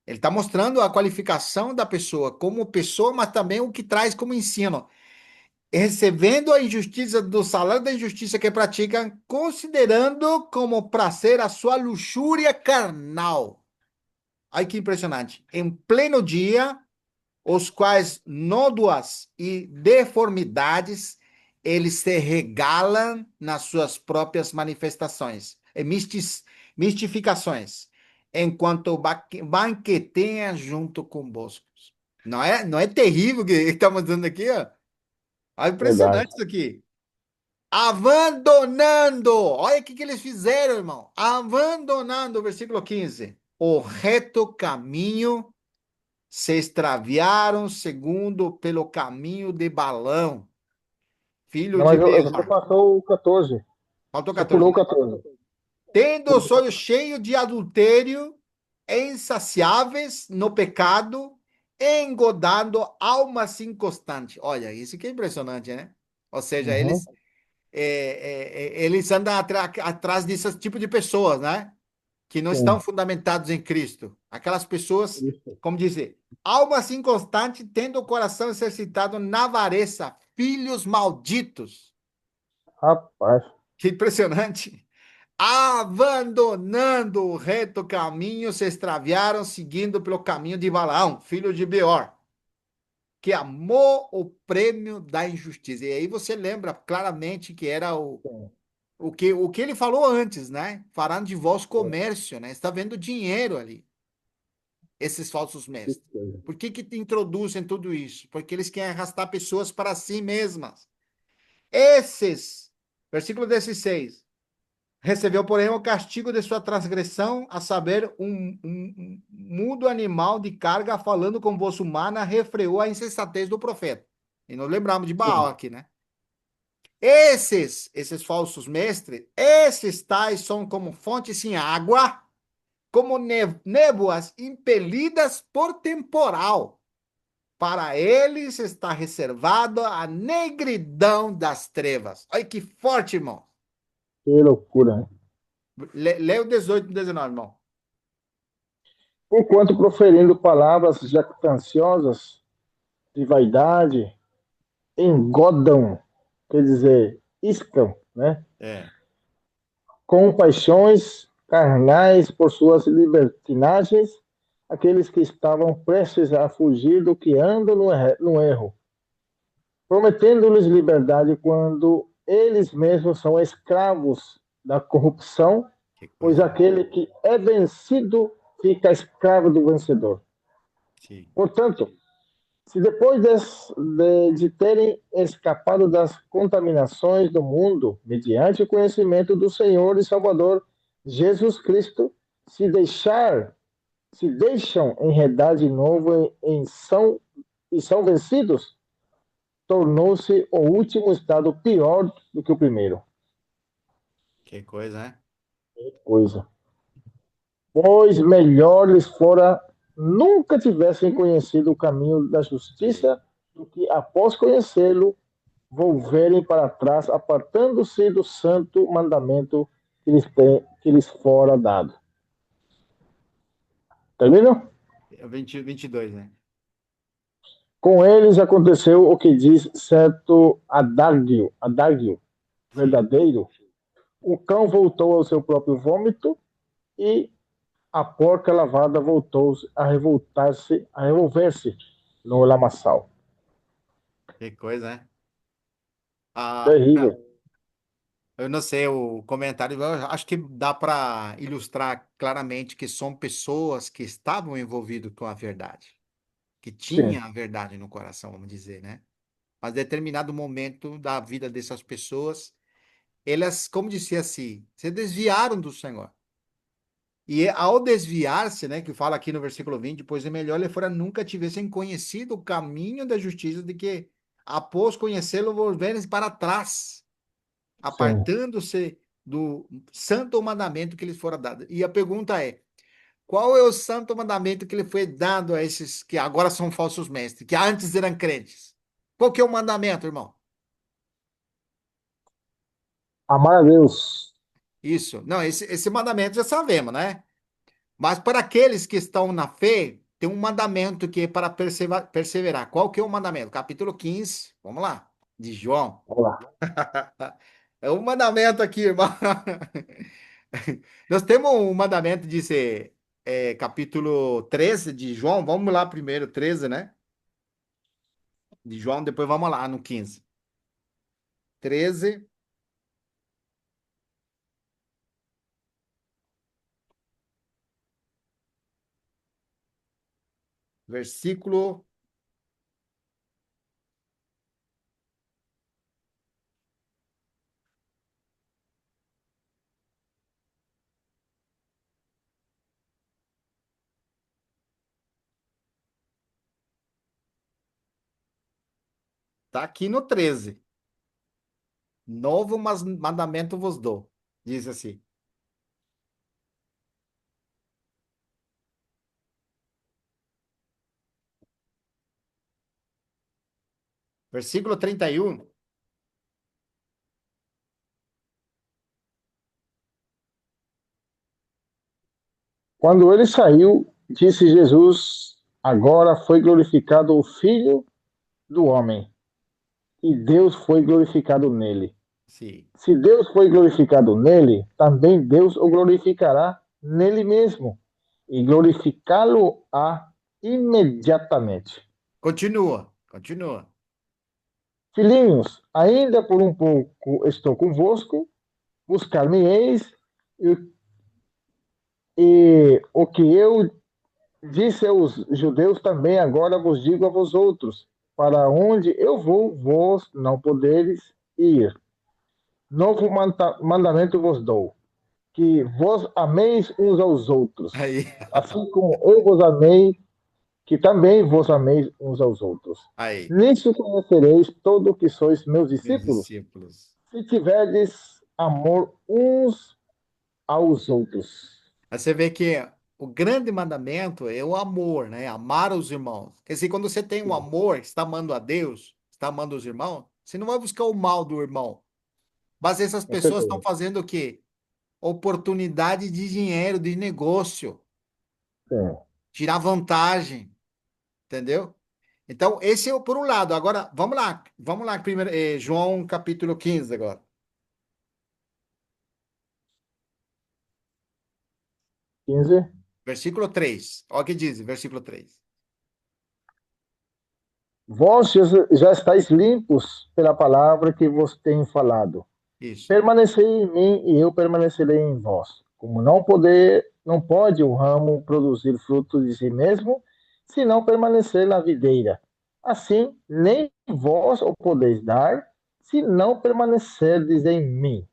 Ele está mostrando a qualificação da pessoa como pessoa, mas também o que traz como ensino. Recebendo a injustiça do salário da injustiça que praticam, considerando como prazer a sua luxúria carnal. Ai, que impressionante. Em pleno dia, os quais nódoas e deformidades eles se regalam nas suas próprias manifestações, mistificações, enquanto banqueteia junto convosco. Não é terrível o que estamos dando aqui, ó? É Verdade. impressionante isso aqui. Abandonando, olha o que eles fizeram, irmão. Abandonando, versículo 15, o reto caminho se extraviaram segundo pelo caminho de Balão, filho Não, de mas você Beor. passou o 14. Faltou Você 14, pulou o né? 14. Tendo os olhos cheios de adultério, insaciáveis no pecado, engodando almas inconstantes. Olha, isso que é impressionante, né? Ou seja, Uhum. eles andam atrás desse tipo de pessoas, né? Que não estão Sim. fundamentados em Cristo. Aquelas pessoas, Isso. como dizer, almas inconstantes, tendo o coração exercitado na avareza, filhos malditos. Rapaz, Que impressionante. Abandonando o reto caminho, se extraviaram, seguindo pelo caminho de Balaão, filho de Beor, que amou o prêmio da injustiça. E aí você lembra claramente que era sim. o que ele falou antes, né? Farão de vós É. comércio, né? Está vendo dinheiro ali, esses falsos Que mestres. coisa. Por que te introduzem tudo isso? Porque eles querem arrastar pessoas para si mesmas. Esses, versículo 16, recebeu, porém, o castigo de sua transgressão, a saber, um mudo animal de carga falando com voz humana, refreou a insensatez do profeta. E nós lembramos de Baal Sim. aqui, né? Esses falsos mestres, esses tais são como fontes sem água, como névoas impelidas por temporal. Para eles está reservado a negridão das trevas. Olha que forte, irmão. Que loucura, né? Lê o 18 e 19, irmão. Porquanto proferindo palavras jactanciosas de vaidade, engodam, quer dizer, iscam, né? É. Com paixões carnais por suas libertinagens, aqueles que estavam prestes a fugir do que andam no erro, prometendo-lhes liberdade quando eles mesmos são escravos da corrupção, Que pois coisa, né? aquele que é vencido fica escravo do vencedor. Sim. Portanto, se depois de terem escapado das contaminações do mundo, mediante o conhecimento do Senhor e Salvador Jesus Cristo, se deixam enredar de novo e são vencidos, tornou-se o último estado pior do que o primeiro. Que coisa, né? Coisa. Pois melhor lhes fora nunca tivessem conhecido o caminho da Sim. justiça do que, após conhecê-lo, volverem para trás, apartando-se do santo mandamento que lhes fora dado. Termino? 22, né? Com eles aconteceu o que diz certo adágio Sim. verdadeiro. O cão voltou ao seu próprio vômito e a porca lavada voltou a revolver-se no lamaçal. Que coisa, né? Ah, Terrível. eu não sei, o comentário, eu acho que dá para ilustrar claramente que são pessoas que estavam envolvidas com a verdade, que tinham Sim, a verdade no coração, vamos dizer, né? Mas determinado momento da vida dessas pessoas, elas, como disse assim, se desviaram do Senhor. E ao desviar-se, né, que fala aqui no versículo 20, pois é melhor lhe fora nunca tivessem conhecido o caminho da justiça do que após conhecê-lo volverem para trás, sim. apartando-se do santo mandamento que lhes fora dado. E a pergunta é: qual é o santo mandamento que lhe foi dado a esses que agora são falsos mestres, que antes eram crentes? Qual que é o mandamento, irmão? Amar a Deus. Isso. Não, esse mandamento já sabemos, né? Mas para aqueles que estão na fé, tem um mandamento que é para perseverar. Qual que é o mandamento? Capítulo 15, vamos lá, de João. Vamos lá. É um mandamento aqui, irmão. Nós temos um mandamento de ser capítulo 13 de João. Vamos lá primeiro, 13, né? De João, depois vamos lá no 15. 13, versículo. Está aqui no 13. Novo mandamento vos dou. Diz assim. Versículo 31. Quando ele saiu, disse Jesus: Agora foi glorificado o Filho do Homem, e Deus foi glorificado nele. Sim. Se Deus foi glorificado nele, também Deus o glorificará nele mesmo, e glorificá-lo-á imediatamente. Continua, continua. Filhinhos, ainda por um pouco estou convosco, buscar-me-eis, e, e o que eu disse aos judeus também agora vos digo a vós outros: para onde eu vou, vós não poderes ir. Novo mandamento vos dou, que vos ameis uns aos outros, Aí, assim como eu vos amei, que também vos ameis uns aos outros. aí, Nisso conhecereis todo o que sois meus meus discípulos, discípulos. se tiverdes amor uns aos outros. Aí você vê que o grande mandamento é o amor, né? Amar os irmãos. Quer dizer, quando você tem um Sim, amor, está amando a Deus, está amando os irmãos, você não vai buscar o mal do irmão. Mas essas com pessoas estão certeza. fazendo o quê? Oportunidade de dinheiro, de negócio, Sim. tirar vantagem, entendeu? Então, esse é o por um lado. Agora, vamos lá, primeiro, João capítulo 15 agora, 15. versículo 3. Olha o que diz, versículo 3. Vós já estáis limpos pela palavra que vos tenho falado. Isso. Permanecei em mim e eu permanecerei em vós. Como não pode o ramo produzir fruto de si mesmo, se não permanecer na videira. Assim, nem vós o podeis dar, se não permanecerdes em mim.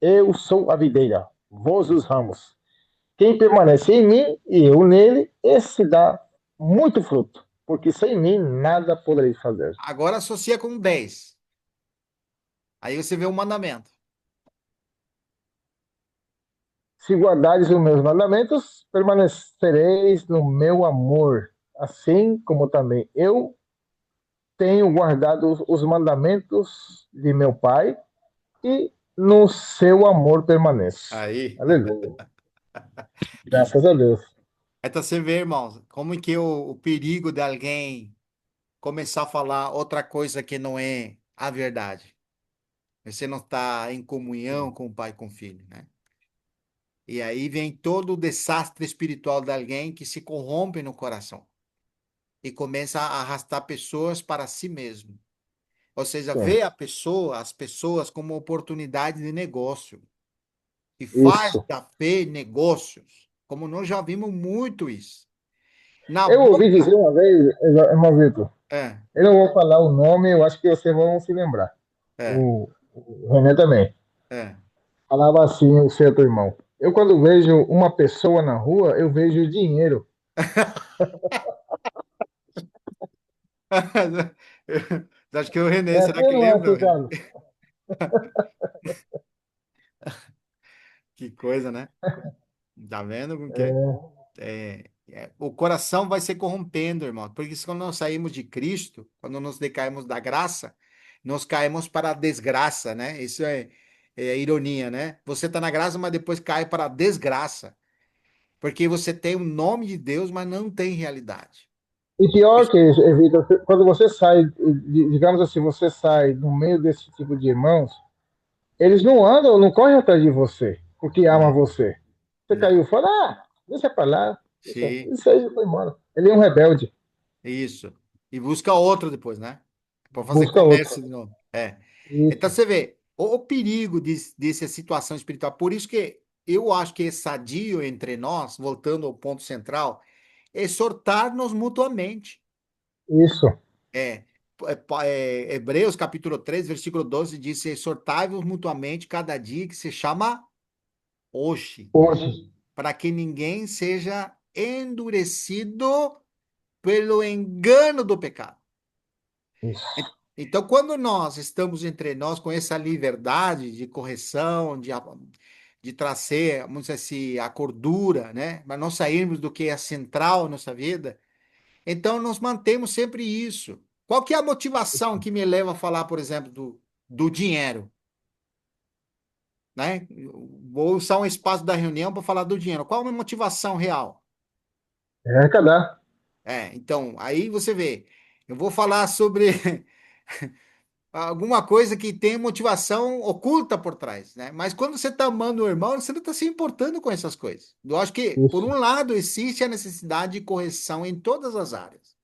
Eu sou a videira, vós os ramos. Quem permanece em mim e eu nele, esse dá muito fruto, porque sem mim nada podereis fazer. Agora associa com 10. Aí você vê o mandamento. Se guardares os meus mandamentos, permanecereis no meu amor, assim como também eu tenho guardado os mandamentos de meu Pai e no seu amor permaneço. Aí. Aleluia. Que... Graças a Deus. Então você vê, irmãos, como que o perigo de alguém começar a falar outra coisa que não é a verdade. Você não está em comunhão com o pai e com o filho, né? E aí vem todo o desastre espiritual de alguém que se corrompe no coração e começa a arrastar pessoas para si mesmo. Ou seja, Sim, vê as pessoas como oportunidade de negócio e faz isso. da fé negócios, como nós já vimos muito isso. Na Eu ouvi boca, dizer uma vez, irmão Vitor, é, eu não vou falar o nome, eu acho que vocês vão se lembrar. é, O René também. é. Falava assim, o certo irmão. Eu, quando vejo uma pessoa na rua, eu vejo dinheiro. Acho que é o Renê, É será assim ou que não é lembra, assim, Renê? Carlos? Que coisa, né? Tá vendo com que É, o coração vai se corrompendo, irmão. Porque quando nós saímos de Cristo, quando nos decaímos da graça, nós caímos para a desgraça, né? Isso é ironia, né? Você está na graça, mas depois cai para a desgraça. Porque você tem o nome de Deus, mas não tem realidade. e pior que isso, Vitor, quando você sai, digamos assim, você sai no meio desse tipo de irmãos, eles não andam, não correm atrás de você, porque ama Não, você. Você não. caiu fora, deixa pra lá, Sim, isso aí foi embora. Ele é um rebelde, isso. E busca outro depois, né? Para fazer busca outro. comércio de novo. É. Então Isso, você vê o perigo dessa situação espiritual. Por isso que eu acho que é sadio entre nós, voltando ao ponto central, exortar-nos mutuamente. isso, É, Hebreus capítulo 3 versículo 12 diz: exortai-vos mutuamente cada dia que se chama hoje, hoje, para que ninguém seja endurecido pelo engano do pecado. isso, Então, quando nós estamos entre nós com essa liberdade de correção, de trazer, vamos dizer assim, a cordura, né? Mas não sairmos do que é central na nossa vida, então nós mantemos sempre isso. Qual que é a motivação que me leva a falar, por exemplo, do dinheiro, né? Vou usar um espaço da reunião para falar do dinheiro. Qual é a minha motivação real? é arrecadar. Então, aí você vê, eu vou falar sobre alguma coisa que tem motivação oculta por trás, né? Mas quando você está amando o irmão, você não está se importando com essas coisas. Eu acho que, por Isso, um lado, existe a necessidade de correção em todas as áreas.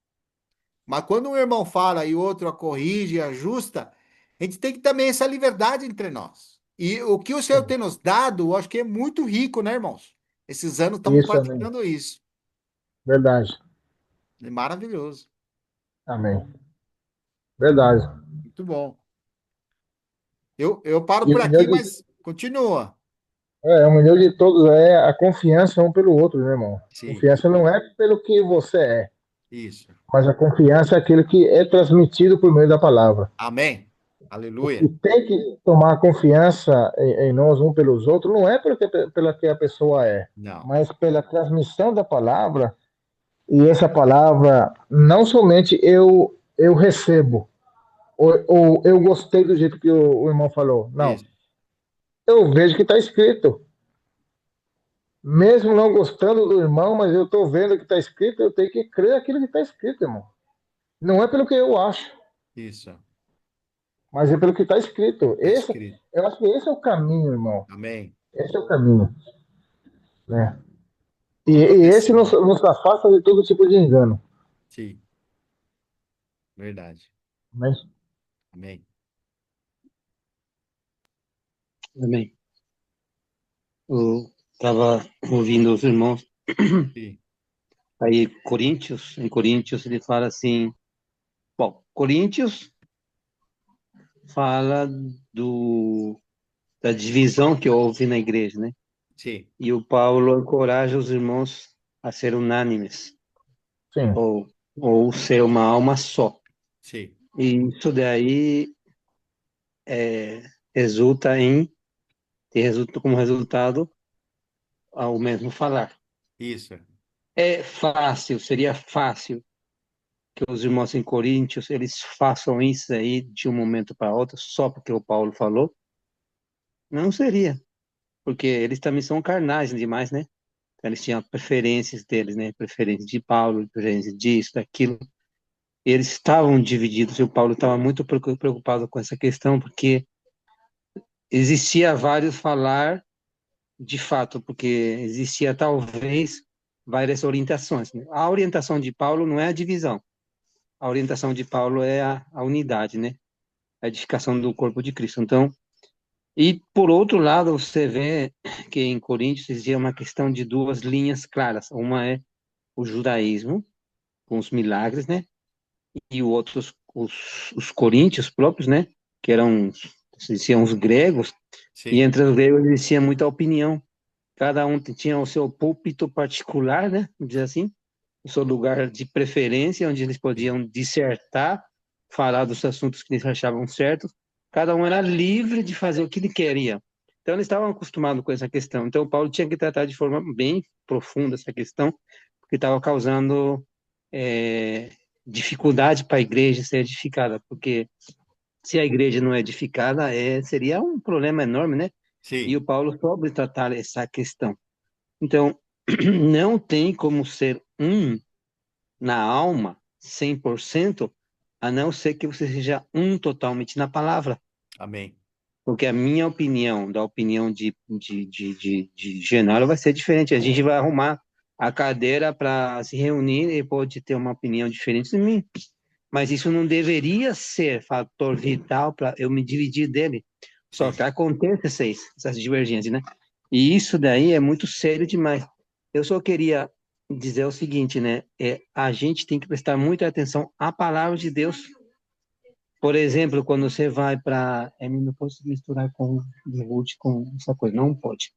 Mas quando um irmão fala e o outro a corrige, ajusta, a gente tem que também essa liberdade entre nós. E o que o Senhor sim, tem nos dado, eu acho que é muito rico, né, irmãos? Esses anos estamos isso, amém. praticando isso. Verdade, É maravilhoso. amém. Verdade. Muito bom. Eu paro E por aqui, mas continua. o melhor de todos é a confiança um pelo outro, né, irmão? Sim, Confiança não é pelo que você é, isso. mas a confiança é aquilo que é transmitido por meio da palavra. Amém. O que Aleluia. tem que tomar confiança em nós um pelos outros não é pela que a pessoa é, Não, mas pela transmissão da palavra. E essa palavra, não somente eu recebo, ou eu gostei do jeito que o irmão falou. Não, isso, eu vejo que está escrito. Mesmo não gostando do irmão, mas eu estou vendo o que está escrito, eu tenho que crer aquilo que está escrito, irmão. Não é pelo que eu acho, isso. mas é pelo que está escrito. Está escrito. Eu acho que esse é o caminho, irmão. Amém. Esse é o caminho, né? E esse Aconteceu. nos afasta de todo tipo de engano. Sim, verdade. Né? Amém. Amém. Eu estava ouvindo os irmãos Sim, aí, em Coríntios ele fala assim, bom, Coríntios fala da divisão que houve na igreja, né? Sim, e o Paulo encoraja os irmãos a ser unânimes, Sim, ou ser uma alma só. sim, E isso daí resulta em, resulta como resultado ao mesmo falar. isso. É fácil, seria fácil que os irmãos em Coríntios eles façam isso aí de um momento para outro, só porque o Paulo falou? Não seria, porque eles também são carnais demais, né? Então, eles tinham preferências deles, né? Preferência de Paulo, preferência disso, daquilo. Eles estavam divididos e o Paulo estava muito preocupado com essa questão, porque existia vários falar de fato, porque existia talvez várias orientações, né? A orientação de Paulo não é a divisão, a orientação de Paulo é a unidade, né? A edificação do corpo de Cristo. Então, e por outro lado, você vê que em Coríntios existia uma questão de duas linhas claras. Uma é o judaísmo, com os milagres, né? E o outro, os coríntios próprios, né? Que eram, existiam os gregos, e Sim, entre os gregos existia muita opinião. Cada um tinha o seu púlpito particular, né? Vamos dizer assim, o seu lugar de preferência, onde eles sim, podiam dissertar, falar dos assuntos que eles achavam certos. Cada um era livre de fazer o que ele queria. Então, eles estavam acostumados com essa questão. Então, Paulo tinha que tratar de forma bem profunda essa questão, porque estava causando é, dificuldade para a igreja ser edificada, porque se a igreja não é edificada, seria um problema enorme, né? E sim. o Paulo soube tratar essa questão. Então, não tem como ser um na alma, 100%, a não ser que você seja um totalmente na palavra. Amém. Porque a minha opinião, da opinião de Genaro, vai ser diferente. A gente vai arrumar a cadeira para se reunir e pode ter uma opinião diferente de mim. Mas isso não deveria ser fator vital para eu me dividir dele. Só Sim. que acontece essas divergências, né? E isso daí é muito sério demais. Eu só queria dizer o seguinte, né? A gente tem que prestar muita atenção à palavra de Deus. Por exemplo, quando você vai para... não posso misturar com Ruth, com essa coisa, não pode.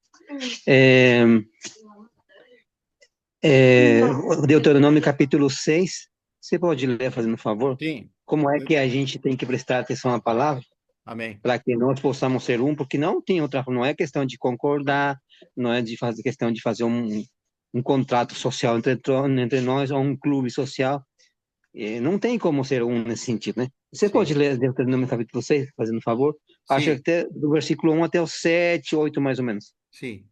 É, Deuteronômio capítulo 6, você pode ler, fazendo um favor? Sim. Como é que a gente tem que prestar atenção à palavra? Amém. Para que nós possamos ser um, porque não tem outra, não é questão de concordar, não é de fazer questão de fazer um contrato social entre nós ou um clube social. Não tem como ser um nesse sentido, né? Você pode Sim. ler Deuteronômio capítulo 6, fazendo um favor? Acho que Sim. até do versículo 1 até o 7, 8 mais ou menos. Sim.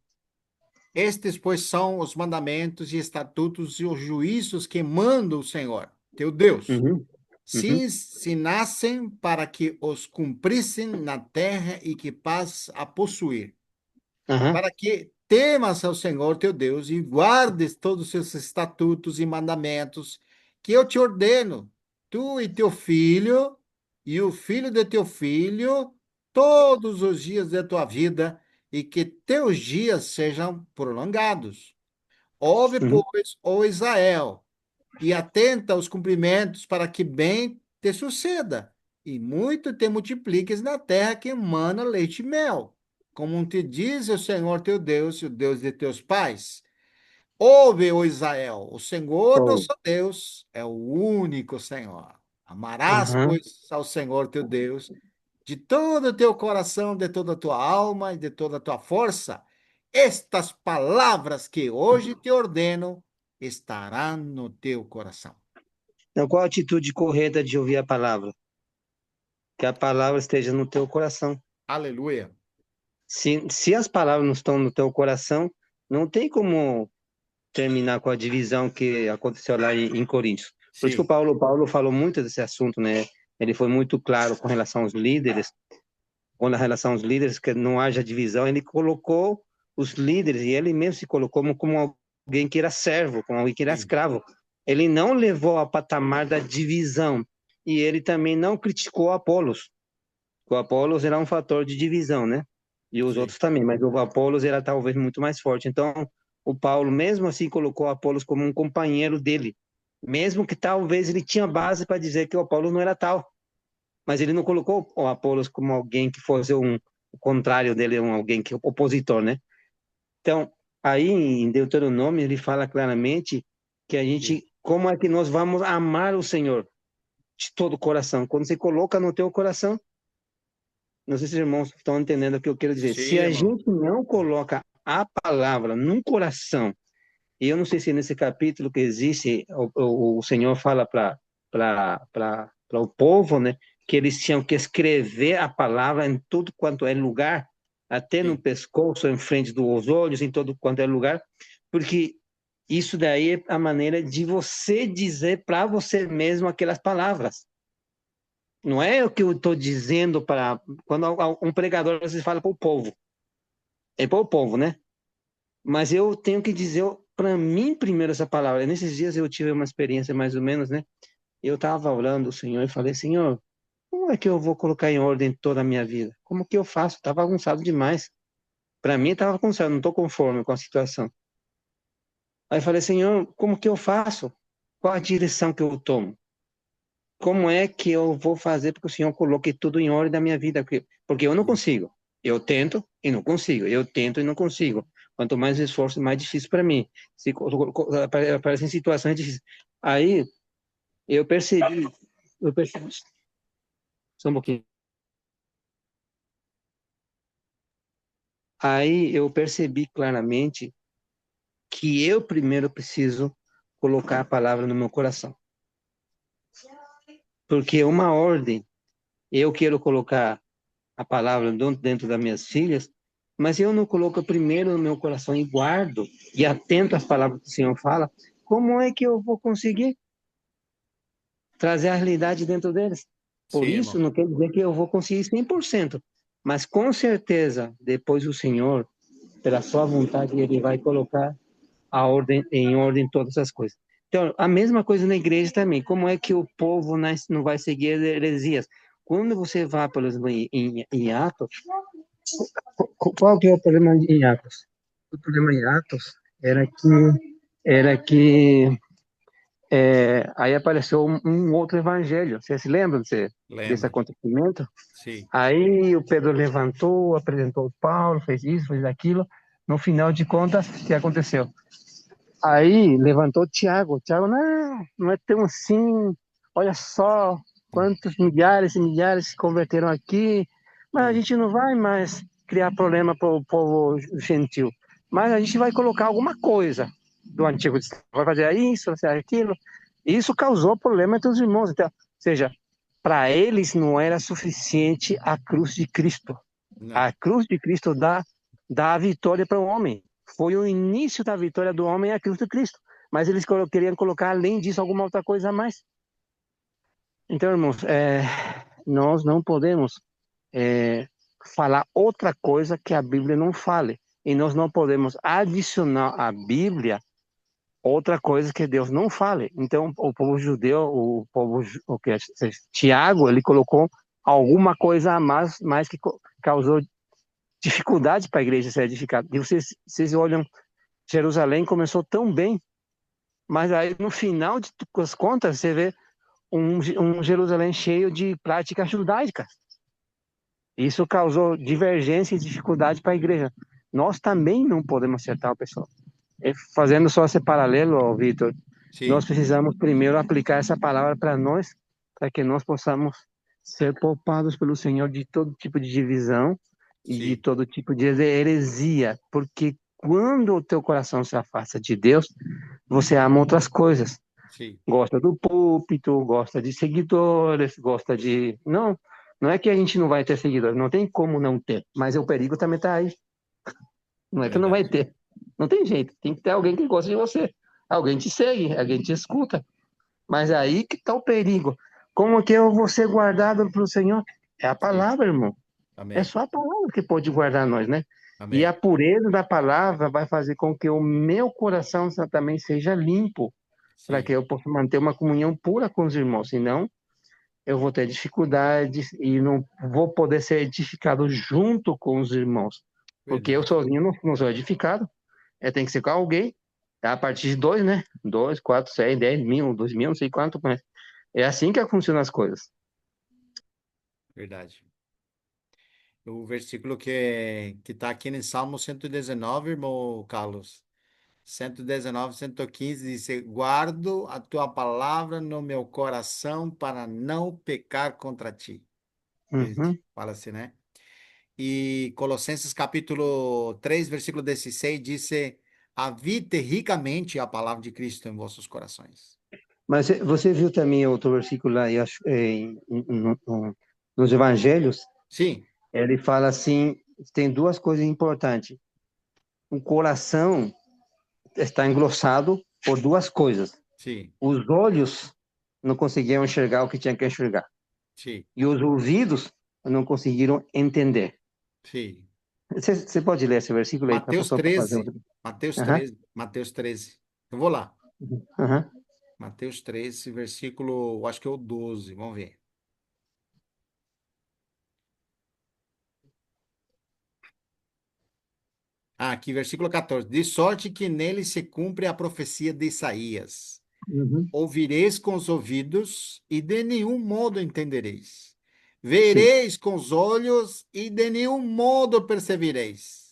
Estes, pois, são os mandamentos e estatutos e os juízos que manda o Senhor, teu Deus. Uhum, Se uhum, ensinassem para que os cumprissem na terra e que paz a possuir, aham, para que temas ao Senhor teu Deus e guardes todos os seus estatutos e mandamentos que eu te ordeno, tu e teu filho, e o filho de teu filho, todos os dias da tua vida, e que teus dias sejam prolongados. Ouve, uhum. pois, ó Israel, e atenta aos cumprimentos para que bem te suceda, e muito te multipliques na terra que emana leite e mel, como te diz o Senhor teu Deus, o Deus de teus pais. Ouve, ó Israel, o Senhor Oh, nosso Deus é o único Senhor. Amarás, aham. pois, ao Senhor teu Deus de todo o teu coração, de toda a tua alma e de toda a tua força. Estas palavras que hoje te ordeno estarão no teu coração. Então, qual a atitude correta de ouvir a palavra? Que a palavra esteja no teu coração. Aleluia. Se as palavras não estão no teu coração, não tem como terminar com a divisão que aconteceu lá em Coríntios. Por isso que o Sim, Paulo falou muito desse assunto, né? Ele foi muito claro com relação aos líderes, que não haja divisão. Ele colocou os líderes e ele mesmo se colocou como alguém que era servo, como alguém que era sim, escravo. Ele não levou ao patamar da divisão e ele também não criticou Apolos. O Apolos era um fator de divisão, né? E os sim, outros também, mas o Apolos era talvez muito mais forte. Então, o Paulo, mesmo assim, colocou o Apolos como um companheiro dele, mesmo que talvez ele tinha base para dizer que o Apolos não era tal, mas ele não colocou o Apolos como alguém que fosse o contrário dele, alguém que opositor, né? Então, aí em Deuteronômio, ele fala claramente que a Sim. gente, como é que nós vamos amar o Senhor de todo o coração? Quando você coloca no teu coração, não sei se os irmãos estão entendendo o que eu quero dizer. Sim, Se a irmão. gente não coloca a palavra no coração, e eu não sei se nesse capítulo que existe, o Senhor fala para o povo, né, que eles tinham que escrever a palavra em tudo quanto é lugar, até no Sim. pescoço, em frente dos olhos, em todo quanto é lugar, porque isso daí é a maneira de você dizer para você mesmo aquelas palavras. Não é o que eu estou dizendo para... Quando um pregador às vezes fala para o povo, é para o povo, né? Mas eu tenho que dizer para mim primeiro essa palavra. Nesses dias eu tive uma experiência mais ou menos, né? Eu estava orando ao Senhor e falei, Senhor, como é que eu vou colocar em ordem toda a minha vida? Como que eu faço? Está bagunçado demais. Para mim estava bagunçado, não estou conforme com a situação. Aí eu falei, Senhor, como que eu faço? Qual a direção que eu tomo? Como é que eu vou fazer para que o Senhor coloque tudo em ordem da minha vida? Porque eu não consigo. Eu tento e não consigo. Eu tento e não consigo. Quanto mais esforço, mais difícil para mim. Se aparecem situações difíceis. Aí eu percebi, só um pouquinho. Aí eu percebi claramente que eu primeiro preciso colocar a palavra no meu coração. Porque uma ordem, eu quero colocar a palavra dentro das minhas filhas, mas eu não coloco primeiro no meu coração e guardo e atento às palavras que o Senhor fala, como é que eu vou conseguir trazer a realidade dentro deles? Sim, Por isso, irmão. não quer dizer que eu vou conseguir 100%, mas com certeza, depois o Senhor, pela sua vontade, Ele vai colocar em ordem todas as coisas. Então, a mesma coisa na igreja também. Como é que o povo não vai seguir as heresias? Quando você vai, por exemplo, em Atos, qual que é o problema em Atos? O problema em Atos era que aí apareceu um outro evangelho. Você se lembra desse Lembro. acontecimento? Sim. Aí o Pedro levantou, apresentou Paulo, fez isso, fez aquilo. No final de contas, o que aconteceu? Aí levantou Tiago. Tiago, não, não é tão assim. Olha só quantos milhares e milhares se converteram aqui. Mas a Hum. gente não vai mais criar problema para o povo gentil. Mas a gente vai colocar alguma coisa do Antigo Testamento. Vai fazer isso, vai fazer aquilo. E isso causou problema entre os irmãos. Então, ou seja, para eles não era suficiente a cruz de Cristo. Não. A cruz de Cristo dá a vitória para o homem. Foi o início da vitória do homem a cruz de Cristo. Mas eles queriam colocar, além disso, alguma outra coisa a mais. Então, irmãos, nós não podemos falar outra coisa que a Bíblia não fale. E nós não podemos adicionar à Bíblia outra coisa que Deus não fale. Então, o povo judeu, Tiago, ele colocou alguma coisa a mais que causou dificuldade para a igreja ser edificada. E vocês olham, Jerusalém começou tão bem, mas aí no final das contas você vê um Jerusalém cheio de práticas judaicas. Isso causou divergência e dificuldade para a igreja. Nós também não podemos acertar o pessoal. Fazendo só esse paralelo, Vitor, nós Sim. precisamos primeiro aplicar essa palavra para nós, para que nós possamos ser poupados pelo Senhor de todo tipo de divisão e de Sim. todo tipo de heresia, porque quando o teu coração se afasta de Deus, você ama outras coisas. Sim. Gosta do púlpito, gosta de seguidores, gosta de... Não, não é que a gente não vai ter seguidores, não tem como não ter, mas o perigo também está aí. Não é que não vai Verdade. ter. Não tem jeito. Tem que ter alguém que gosta de você. Alguém te segue, alguém te escuta. Mas é aí que está o perigo. Como que eu vou ser guardado pelo Senhor? É a Sim. palavra, irmão. É Amém. só a palavra que pode guardar nós, né? E a Amém. pureza da palavra vai fazer com que o meu coração também seja limpo, para Sim. que eu possa manter uma comunhão pura com os irmãos. Senão, eu vou ter dificuldades e não vou poder ser edificado junto com os irmãos. Porque eu Verdade. sozinho não sou edificado. Tem que ser com alguém. A partir de dois, né? 2, 4, 6, 10 mil, 2 mil, não sei quanto, mas é assim que funcionam as coisas. Verdade. O versículo que está aqui em Salmo 119, irmão Carlos. 119, 115 diz: Guardo a tua palavra no meu coração para não pecar contra ti. Uhum. Fala assim, né? E Colossenses capítulo 3 versículo 16 diz: Habite ricamente a palavra de Cristo em vossos corações. Mas você viu também outro versículo lá, eu acho, nos Evangelhos, Sim, ele fala assim, tem duas coisas importantes. O coração está engrossado por duas coisas. sim, Os olhos não conseguiam enxergar o que tinha que enxergar. sim, E os ouvidos não conseguiram entender. sim. Você pode ler esse versículo aí, Mateus só para fazer 13, outro. Mateus Aham, 13, Mateus 13. Eu vou lá. aham. Mateus 13, versículo, eu acho que é o 12. Vamos ver. Ah, aqui, versículo 14. De sorte que nele se cumpre a profecia de Isaías. Uhum. Ouvireis com os ouvidos e de nenhum modo entendereis. Sim. Vereis com os olhos e de nenhum modo percebereis.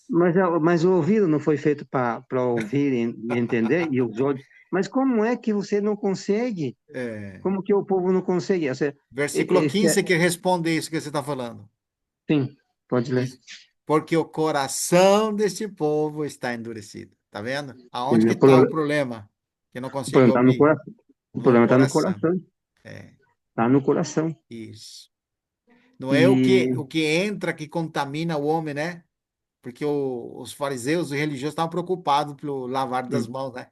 Mas o ouvido não foi feito para ouvir e entender, e os olhos. Mas como é que você não consegue? É, Como que o povo não consegue? versículo Esse, 15 que responde isso que você está falando. sim, pode ler. Diz, porque o coração deste povo está endurecido. Tá vendo? Aonde Sim, que está o problema? Que não o consegue problema está no ouvir? coração. O No problema está no coração. coração. É, Está no coração. isso. Não é E o que entra que contamina o homem, né? Porque os fariseus e religiosos estavam preocupados pelo lavar das hum, mãos, né?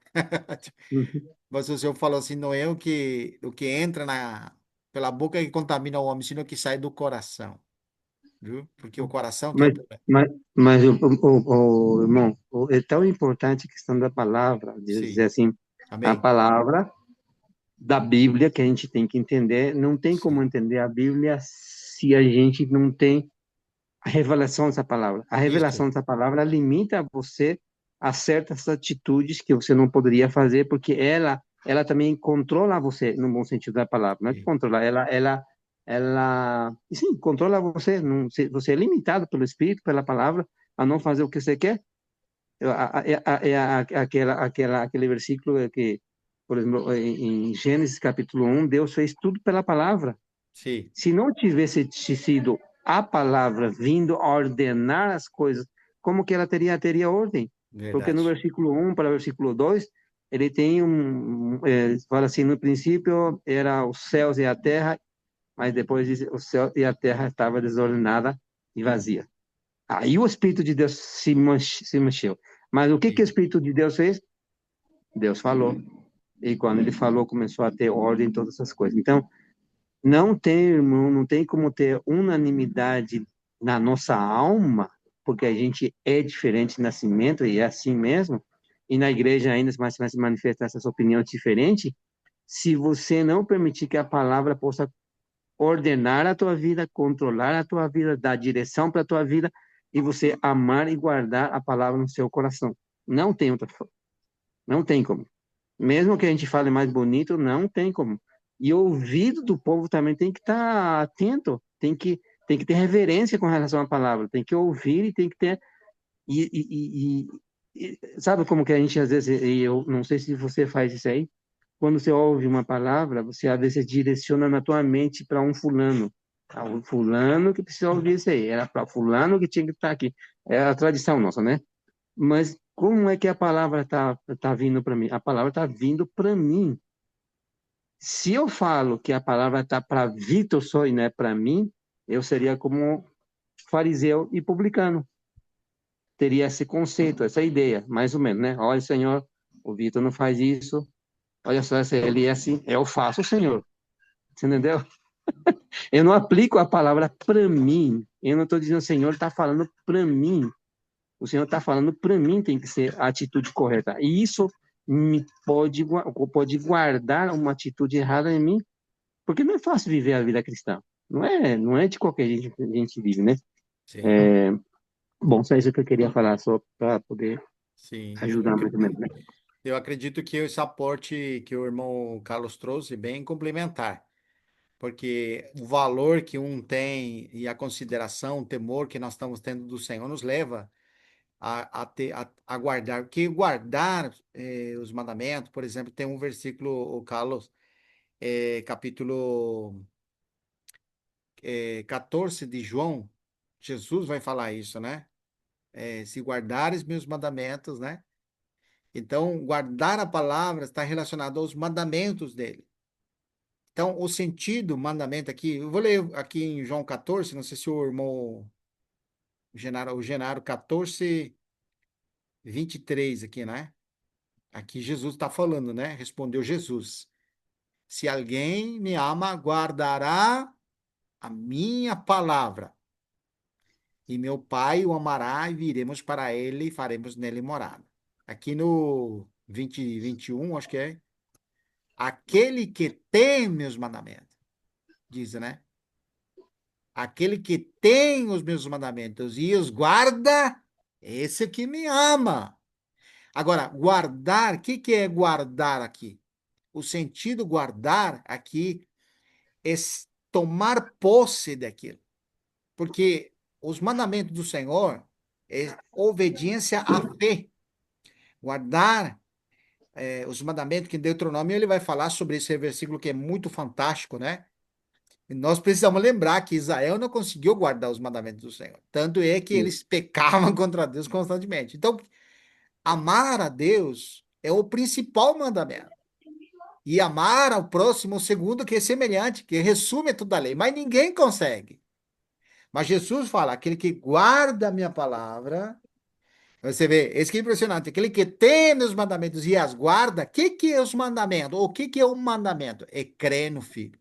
uhum. Mas o Senhor falou assim, não é o que entra pela boca que contamina o homem, sino o que sai do coração, viu? Porque o coração que é o Mas, problema. mas irmão, é tão importante a questão da palavra, de dizer Sim, assim, a amém. palavra da Bíblia que a gente tem que entender. Não tem como Sim, entender a Bíblia se a gente não tem a revelação dessa palavra. A isso, revelação dessa palavra limita você a certas atitudes que você não poderia fazer, porque ela também controla você, no bom sentido da palavra. Não é que sim, controla, sim, controla você. Não, você é limitado pelo Espírito, pela palavra, a não fazer o que você quer. Aquele versículo que, por exemplo, em Gênesis capítulo 1, Deus fez tudo pela palavra. sim, Se não tivesse sido a palavra vindo ordenar as coisas, como que ela teria ordem? Porque no verdade. versículo 1 para o versículo 2, ele tem fala assim, no princípio era os céus e a terra, mas depois diz, o céu e a terra estava desordenada e vazia. Aí o Espírito de Deus se mexeu. Mas o que que o Sim, Espírito de Deus fez? Deus falou. E quando ele falou, começou a ter ordem em todas essas coisas. Então, não tem, irmão, não tem como ter unanimidade na nossa alma, porque a gente é diferente de nascimento e é assim mesmo, e na igreja ainda mais vai se manifestar essas opiniões diferentes, se você não permitir que a palavra possa ordenar a tua vida, controlar a tua vida, dar direção para a tua vida, e você amar e guardar a palavra no seu coração. Não tem outra forma. Não tem como. Mesmo que a gente fale mais bonito, não tem como. E o ouvido do povo também tem que estar atento, tem que ter reverência com relação à palavra, tem que ouvir e tem que ter. E, e, sabe como que a gente às vezes, e eu não sei se você faz isso aí, quando você ouve uma palavra, você às vezes direciona na tua mente para um fulano. Ah, o fulano que precisa ouvir isso aí, era para fulano que tinha que estar aqui. É a tradição nossa, né? Mas como é que a palavra tá vindo para mim? A palavra está vindo para mim. Se eu falo que a palavra está para Vitor só e não é para mim, eu seria como fariseu e publicano. Teria esse conceito, essa ideia, mais ou menos, né? Olha, Senhor, o Vitor não faz isso. Olha só, ele é assim, eu faço, Senhor. Você entendeu? Eu não aplico a palavra para mim. Eu não estou dizendo, o Senhor está falando para mim. O Senhor está falando para mim, tem que ser a atitude correta. E isso me pode guardar uma atitude errada em mim, porque não é fácil viver a vida cristã. Não é de qualquer jeito que a gente vive, né? sim, Bom, só isso que eu queria falar, só para poder sim. ajudar mais ou menos, né? Eu acredito que esse aporte que o irmão Carlos trouxe, bem complementar. porque o valor que um tem e a consideração, o temor que nós estamos tendo do Senhor nos leva a guardar. Porque guardar os mandamentos, por exemplo, tem um versículo, o Carlos, capítulo 14 de João, Jesus vai falar isso, né? Se guardares meus mandamentos, né? Então, guardar a palavra está relacionado aos mandamentos dele. Então, o sentido, mandamento aqui, eu vou ler aqui em João 14, não sei se o irmão o Genaro 14, 23 aqui, né? Aqui Jesus está falando, né? Respondeu Jesus: Se alguém me ama, guardará a minha palavra, e meu Pai o amará, e viremos para ele e faremos nele morada. Aqui no 20, 21, acho que é. Aquele que tem meus mandamentos, diz, né? Aquele que tem os meus mandamentos e os guarda, esse que me ama. Agora, guardar, o que é guardar aqui? O sentido guardar aqui é tomar posse daquilo. Porque os mandamentos do Senhor é obediência à fé. Guardar os mandamentos que em Deuteronômio ele vai falar sobre esse versículo que é muito fantástico, né? E nós precisamos lembrar que Israel não conseguiu guardar os mandamentos do Senhor. Tanto é que eles pecavam contra Deus constantemente. Então, amar a Deus é o principal mandamento. E amar ao próximo, o segundo, que é semelhante, que resume toda a lei. Mas ninguém consegue. Mas Jesus fala, aquele que guarda a minha palavra, você vê, isso que é impressionante, aquele que tem meus mandamentos e as guarda, o que é os mandamentos? O que é um mandamento? É crer no Filho.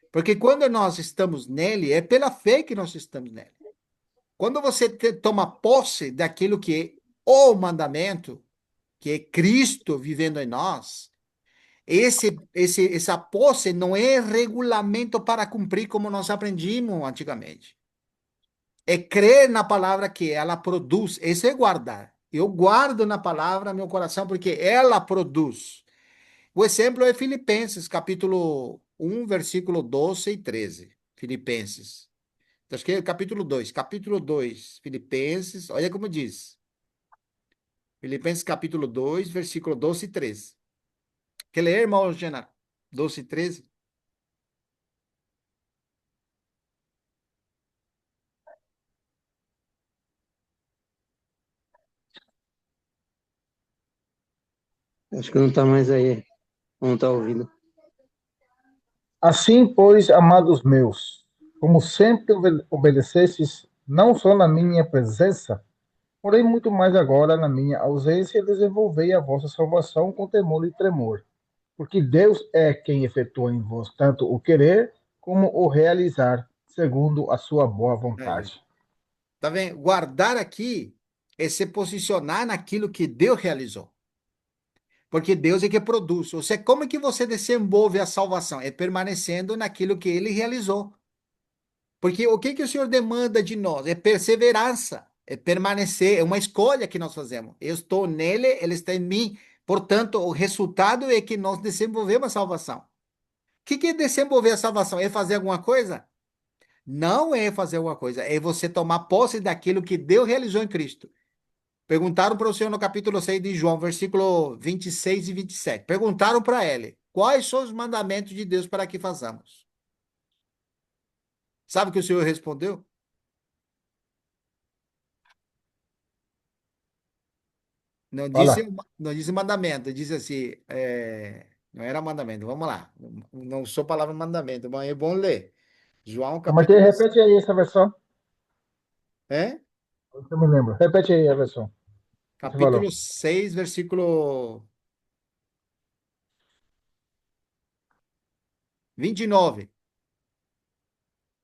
Porque quando nós estamos nele, é pela fé que nós estamos nele. Quando você toma posse daquilo que é o mandamento, que é Cristo vivendo em nós, essa posse não é regulamento para cumprir como nós aprendimos antigamente. É crer na palavra que ela produz. Esse é guardar. Eu guardo na palavra meu coração porque ela produz. O exemplo é Filipenses, capítulo 1, versículo 12 e 13. Filipenses. Acho que é capítulo 2. Capítulo 2, Filipenses, olha como diz. Filipenses capítulo 2, versículo 12 e 13. Quer ler, irmão Genaro? 12 e 13? Acho que não está mais aí. Não está ouvindo. Assim, pois, amados meus, como sempre obedecestes, não só na minha presença, porém muito mais agora na minha ausência, desenvolvei a vossa salvação com temor e tremor. Porque Deus é quem efetua em vós tanto o querer como o realizar, segundo a sua boa Aí. vontade. Tá vendo? Guardar aqui é se posicionar naquilo que Deus realizou. Porque Deus é que produz. Como é que você desenvolve a salvação? É permanecendo naquilo que ele realizou. Porque o que o Senhor demanda de nós? É perseverança, é permanecer, é uma escolha que nós fazemos. Eu estou nele, ele está em mim. Portanto, o resultado é que nós desenvolvemos a salvação. O que é desenvolver a salvação? É fazer alguma coisa? Não é fazer alguma coisa, é você tomar posse daquilo que Deus realizou em Cristo. Perguntaram para o Senhor no capítulo 6 de João, versículo 26 e 27. Perguntaram para ele, quais são os mandamentos de Deus para que façamos? Sabe o que o Senhor respondeu? Não disse, Fala, não disse mandamento, disse assim, não era mandamento, vamos lá. Não sou palavra mandamento, mas é bom ler. João mas capítulo, repete aí essa versão. é? Eu me lembro. Repete aí a versão que você falou. Capítulo 6, versículo 29.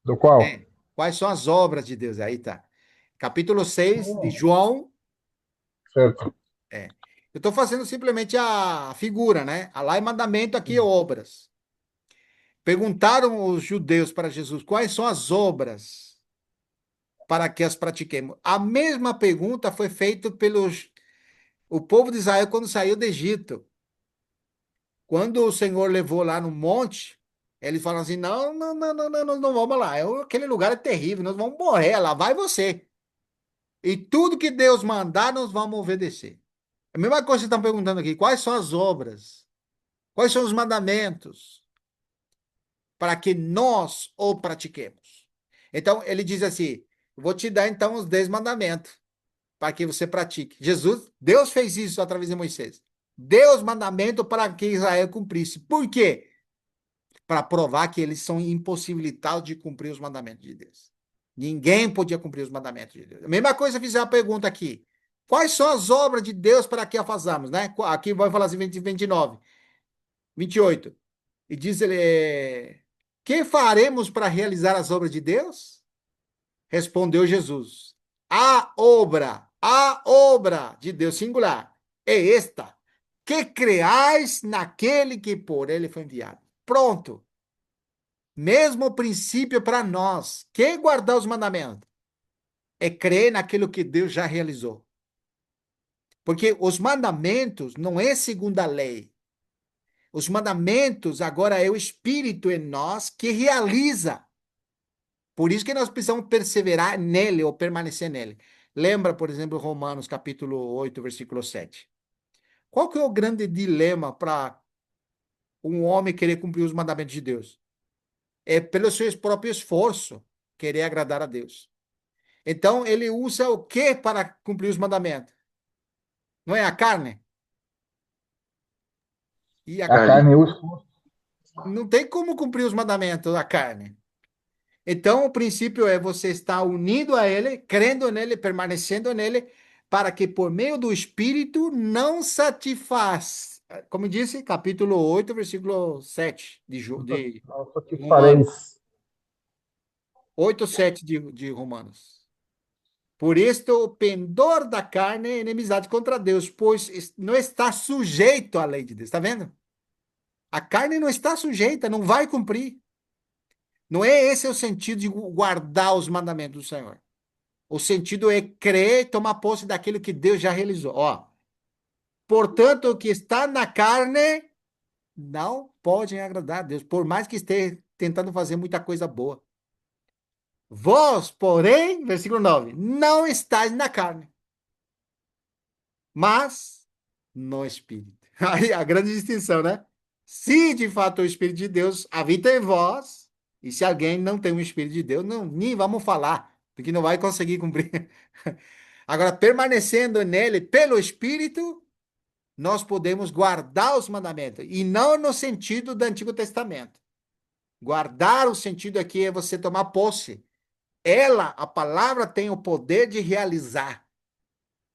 Do qual? É. Quais são as obras de Deus? Aí tá. Capítulo 6 de João. Certo. É. Eu estou fazendo simplesmente a figura, né? Lá é mandamento, aqui é obras. Perguntaram os judeus para Jesus quais são as obras para que as pratiquemos. A mesma pergunta foi feita pelos o povo de Israel quando saiu do Egito. Quando o Senhor levou lá no monte, Eles falam assim: não, não, não, não, não, nós não vamos lá. Aquele lugar é terrível, nós vamos morrer lá, vai você. E tudo que Deus mandar, nós vamos obedecer. A mesma coisa que vocês estão perguntando aqui: quais são as obras? Quais são os mandamentos para que nós o pratiquemos? Então, ele diz assim: vou te dar então os 10 mandamentos para que você pratique. Deus fez isso através de Moisés. Deu os mandamentos para que Israel cumprisse. Por quê? Para provar que eles são impossibilitados de cumprir os mandamentos de Deus. Ninguém podia cumprir os mandamentos de Deus. A mesma coisa, fizer a pergunta aqui. Quais são as obras de Deus para que a façamos, né? Aqui vai falar assim, 29, 28. E diz ele, que faremos para realizar as obras de Deus? Respondeu Jesus. A obra de Deus, singular, é esta, que creais naquele que por ele foi enviado. Pronto. Mesmo princípio para nós. Que guardar os mandamentos? É crer naquilo que Deus já realizou. Porque os mandamentos não é segundo a lei. Os mandamentos agora é o Espírito em nós que realiza. Por isso que nós precisamos perseverar nele ou permanecer nele. Lembra, por exemplo, Romanos capítulo 8, versículo 7. Qual que é o grande dilema para um homem querer cumprir os mandamentos de Deus? É pelo seu próprio esforço querer agradar a Deus. Então, ele usa o que para cumprir os mandamentos? Não é a carne? E a A Carne. carne, o esforço. não tem como cumprir os mandamentos da carne. Então, o princípio é você estar unido a ele, crendo nele, permanecendo nele, para que por meio do Espírito não satisfaz. Como disse, capítulo 8, versículo 7 de Nossa, que Romanos. fareis. 8, 7 de Romanos. Por isto, o pendor da carne é inimizade contra Deus, pois não está sujeito à lei de Deus. Está vendo? A carne não está sujeita, não vai cumprir. Não é esse o sentido de guardar os mandamentos do Senhor. O sentido é crer e tomar posse daquilo que Deus já realizou. Ó, portanto, o que está na carne não pode agradar a Deus, por mais que esteja tentando fazer muita coisa boa. Vós, porém, versículo 9, não estáis na carne, mas no Espírito. Aí a grande distinção, né? Se de fato o Espírito de Deus habita em vós, e se alguém não tem o Espírito de Deus, não, nem vamos falar, porque não vai conseguir cumprir. Agora, permanecendo nele pelo Espírito, nós podemos guardar os mandamentos, e não no sentido do Antigo Testamento. Guardar o sentido aqui é você tomar posse. Ela, a palavra, tem o poder de realizar.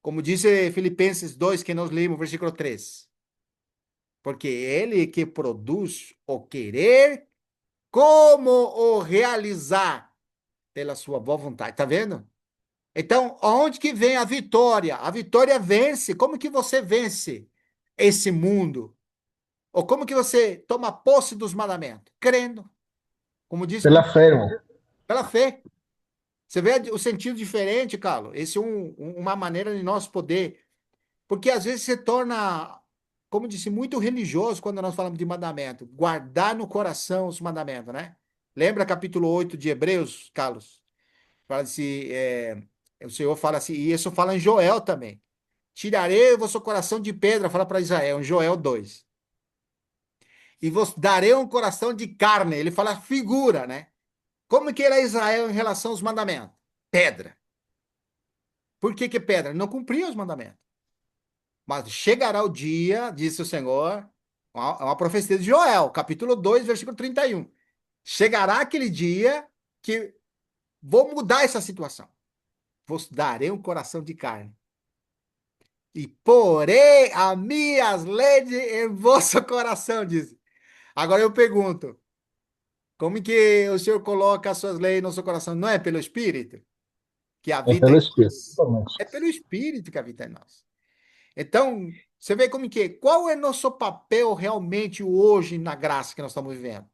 Como disse Filipenses 2, que nós lemos, versículo 3. Porque ele que produz o querer, como o realizar pela sua boa vontade. Tá vendo? Então, onde que vem a vitória? A vitória vence. Como que você vence esse mundo? Ou como que você toma posse dos mandamentos? Crendo. Como disse, Pela fé, irmão. pela fé. Você vê o sentido diferente, Carlos? Esse é uma maneira de nós poder. Porque às vezes se torna, como disse, muito religioso quando nós falamos de mandamento. Guardar no coração os mandamentos, né? Lembra capítulo 8 de Hebreus, Carlos? Fala assim, o Senhor fala assim, e isso fala em Joel também. Tirarei o vosso coração de pedra, fala para Israel, em Joel 2. E vos darei um coração de carne. Ele fala figura, né? Como que era Israel em relação aos mandamentos? Pedra. Por que que pedra? Não cumpria os mandamentos. Mas chegará o dia, disse o Senhor, uma profecia de Joel, capítulo 2, versículo 31. Chegará aquele dia que vou mudar essa situação. Vos darei um coração de carne. E porei as minhas leis em vosso coração, diz. Agora eu pergunto, como que o Senhor coloca as suas leis no seu coração? Não é pelo Espírito que É habita pelo em Espírito, nós? totalmente. É pelo Espírito que habita em nós. Então, você vê como que, qual é nosso papel realmente hoje na graça que nós estamos vivendo?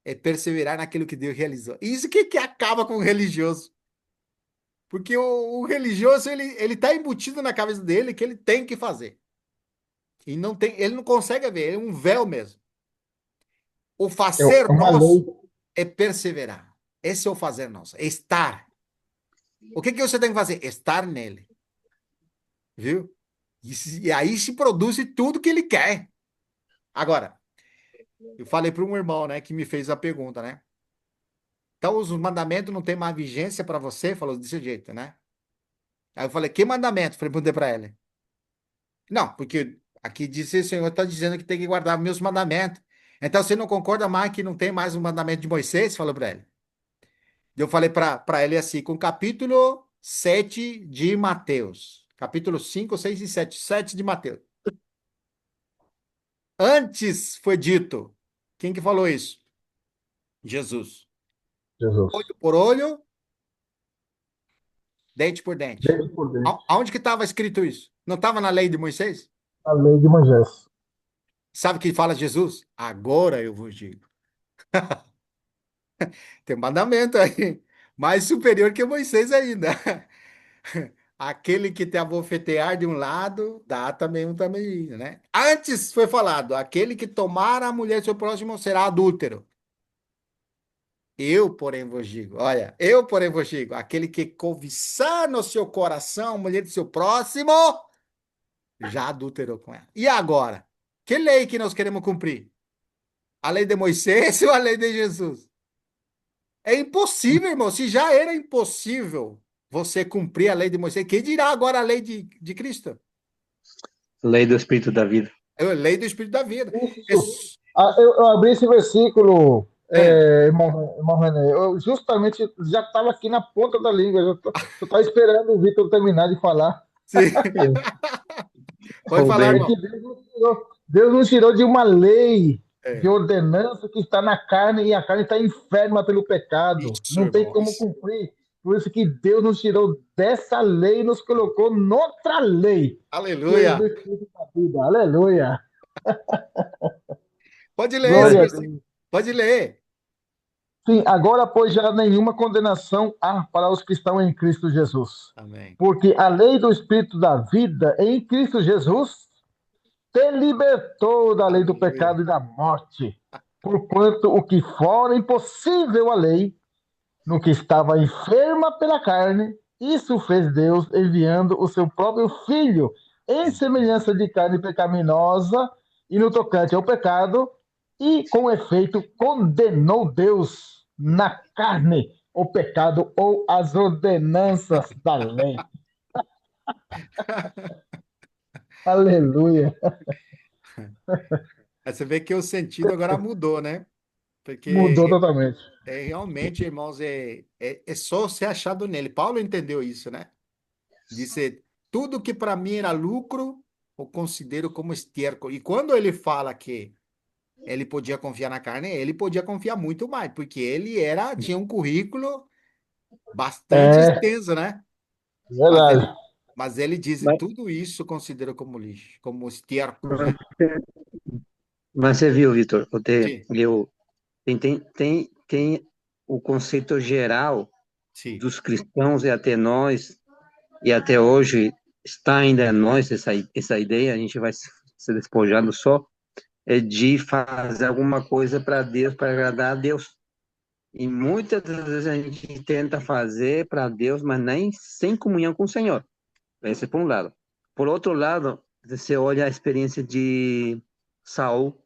É perseverar naquilo que Deus realizou. Isso que acaba com o religioso. Porque o religioso, ele tá embutido na cabeça dele que ele tem que fazer. E não tem, ele não consegue ver, é um véu mesmo. O É fazer uma lei. nosso é perseverar. Esse é o fazer nosso, é estar. O que que você tem que fazer? Estar nele, viu? E aí se produz tudo que ele quer. Agora, eu falei para um irmão, né, que me fez a pergunta, né? Então, os mandamentos não têm mais vigência para você? Falou desse jeito, né? Aí eu falei, que mandamento? Falei, perguntei para ele. Não, porque aqui disse o Senhor está dizendo que tem que guardar meus mandamentos. Então, você não concorda mais que não tem mais o mandamento de Moisés? Falou para ele. Eu falei para ele assim, com o capítulo 7 de Mateus. Capítulo 5, 6 e 7. 7 de Mateus. Antes foi dito. Quem que falou isso? Jesus. Jesus. Olho por olho, dente por dente. Dente por dente. Aonde que estava escrito isso? Não estava na lei de Moisés? A lei de Moisés. Sabe o que fala Jesus? Agora eu vos digo. Tem um mandamento aí, mais superior que Moisés ainda. Aquele que te abofetear de um lado, dá também um também, né? Antes foi falado, aquele que tomar a mulher do seu próximo será adúltero. Eu, porém, vos digo, olha, eu, porém, vos digo, aquele que cobiçar no seu coração a mulher do seu próximo, já adulterou com ela. E agora? Que lei que nós queremos cumprir? A lei de Moisés ou a lei de Jesus? É impossível, irmão. Se já era impossível você cumprir a lei de Moisés, quem dirá agora a lei de Cristo? Lei do Espírito da vida. É a lei do Espírito da vida. Isso. Eu abri esse versículo, É, irmão René, eu justamente já estava aqui na ponta da língua, eu estava esperando o Vitor terminar de falar. sim. Pode falar, É Roubei. que irmão. Deus nos tirou de uma lei de É. ordenança que está na carne e a carne está enferma pelo pecado. Isso, Não tem irmão. como Isso. cumprir. Por isso que Deus nos tirou dessa lei e nos colocou noutra lei, que é do Aleluia. Espírito da vida. Aleluia. Pode ler esse Glória a Mas, versículo. Deus. Pode ler. Sim, agora, pois, já nenhuma condenação há para os que estão em Cristo Jesus. Amém. Porque a lei do Espírito da vida em Cristo Jesus te libertou da lei do Aleluia. pecado e da morte. Porquanto o que fora impossível à lei, no que estava enferma pela carne, isso fez Deus enviando o seu próprio Filho em semelhança de carne pecaminosa e no tocante ao pecado, e com efeito condenou Deus na carne o pecado ou as ordenanças da lei. Aleluia. Aí você vê que o sentido agora mudou, né? Mudou Porque totalmente. realmente, irmãos, é só ser achado nele. Paulo entendeu isso, né? Disse, tudo que para mim era lucro, eu considero como esterco. E quando ele fala que ele podia confiar na carne, ele podia confiar muito mais, porque tinha um currículo bastante É extenso, né? Mas verdade. ele, mas ele disse, mas, tudo isso considero como lixo, como esterco, mas né? mas você viu, Vitor, Sim, tem o conceito geral sim, dos cristãos e até nós, e até hoje está ainda em nós essa ideia, a gente vai se despojando só, é de fazer alguma coisa para Deus, para agradar a Deus. E muitas das vezes a gente tenta fazer para Deus, mas nem sem comunhão com o Senhor. Esse é por um lado. Por outro lado, você olha a experiência de Saul.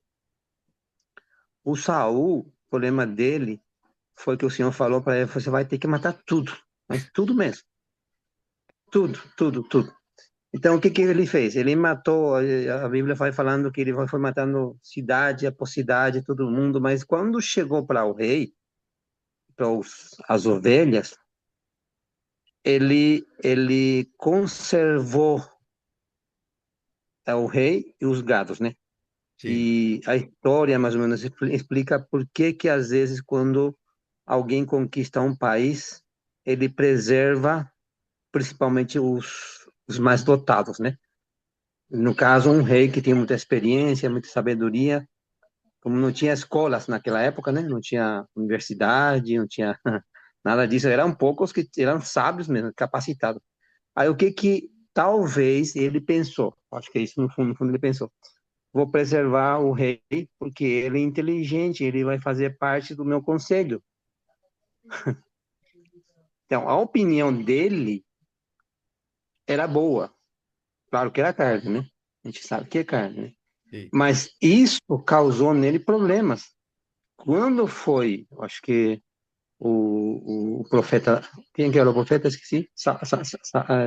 O Saul, o problema dele foi que o Senhor falou para ele: você vai ter que matar tudo, mas tudo mesmo. Tudo, tudo, tudo. Então, o que que ele fez? Ele matou, a Bíblia vai falando que ele foi matando cidade após cidade, todo mundo, mas quando chegou para o rei, para as ovelhas, ele conservou o rei e os gados, né? sim, E a história, mais ou menos, explica por que que, às vezes, quando alguém conquista um país, ele preserva principalmente os mais dotados, né? No caso, um rei que tinha muita experiência, muita sabedoria, como não tinha escolas naquela época, né? Não tinha universidade, não tinha nada disso, eram poucos que eram sábios mesmo, capacitados. Aí o que que talvez ele pensou? Acho que é isso no fundo ele pensou. vou preservar o rei, porque ele é inteligente, ele vai fazer parte do meu conselho. Então, a opinião dele era boa. Claro que era carne, né? A gente sabe que é carne, né? Sim. Mas isso causou nele problemas. Quando foi, eu acho que o profeta, quem que era o profeta? Esqueci.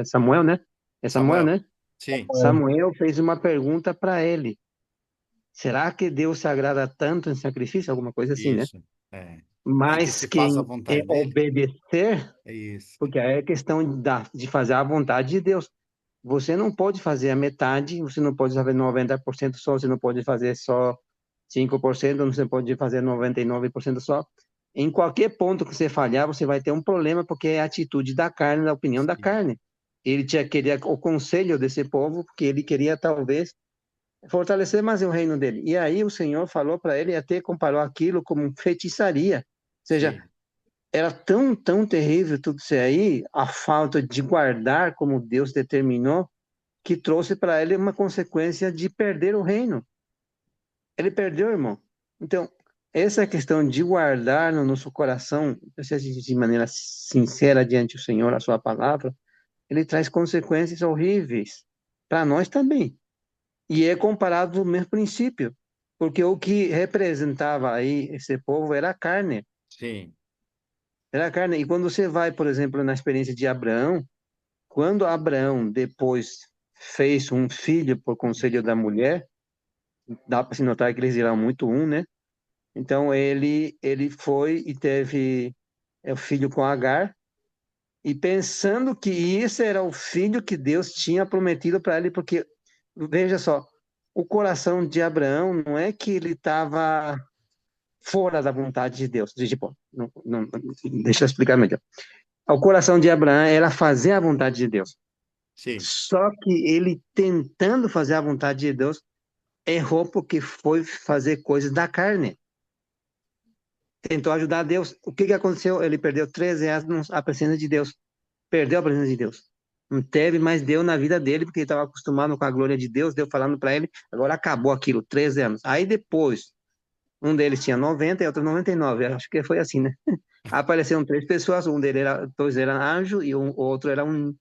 Samuel, né? É Samuel, Samuel. né? Sim, Samuel fez uma pergunta para ele. Será que Deus se agrada tanto em sacrifício? Alguma coisa assim, né? isso. É. Em que Mas se faça a quem é vontade dele? obedecer, É isso. porque aí é questão de fazer a vontade de Deus. Você não pode fazer a metade, você não pode fazer 90% só, você não pode fazer só 5%, você pode fazer 99% só. Em qualquer ponto que você falhar, você vai ter um problema, porque é a atitude da carne, da opinião da Sim, carne. Ele queria o conselho desse povo, porque ele queria talvez fortalecer mais o reino dele. E aí o Senhor falou para ele, até comparou aquilo como feitiçaria. Ou seja, sim, era tão, tão terrível tudo isso aí, a falta de guardar como Deus determinou, que trouxe para ele uma consequência de perder o reino. Ele perdeu, irmão. Então, essa questão de guardar no nosso coração, de maneira sincera diante do Senhor, a sua palavra, ele traz consequências horríveis para nós também. E é comparado ao mesmo princípio, porque o que representava aí esse povo era a carne. sim, Era a carne. E quando você vai, por exemplo, na experiência de Abraão, quando Abraão depois fez um filho por conselho da mulher, dá para se notar que eles eram muito um, né? Então ele foi e teve o filho com Agar, e pensando que esse era o filho que Deus tinha prometido para ele, porque veja só, o coração de Abraão não é que ele estava fora da vontade de Deus. Tipo, deixa eu explicar melhor. O coração de Abraão era fazer a vontade de Deus. sim, Só que ele tentando fazer a vontade de Deus, errou porque foi fazer coisas da carne. Tentou ajudar Deus. O que que aconteceu? Ele perdeu 13 anos a presença de Deus. Perdeu a presença de Deus. Não teve mais Deus na vida dele, porque ele estava acostumado com a glória de Deus, Deus falando para ele, agora acabou aquilo, 13 anos. Aí depois, um deles tinha 90 e outro 99, acho que foi assim, né? Apareceram três pessoas, dois eram anjo e o outro era um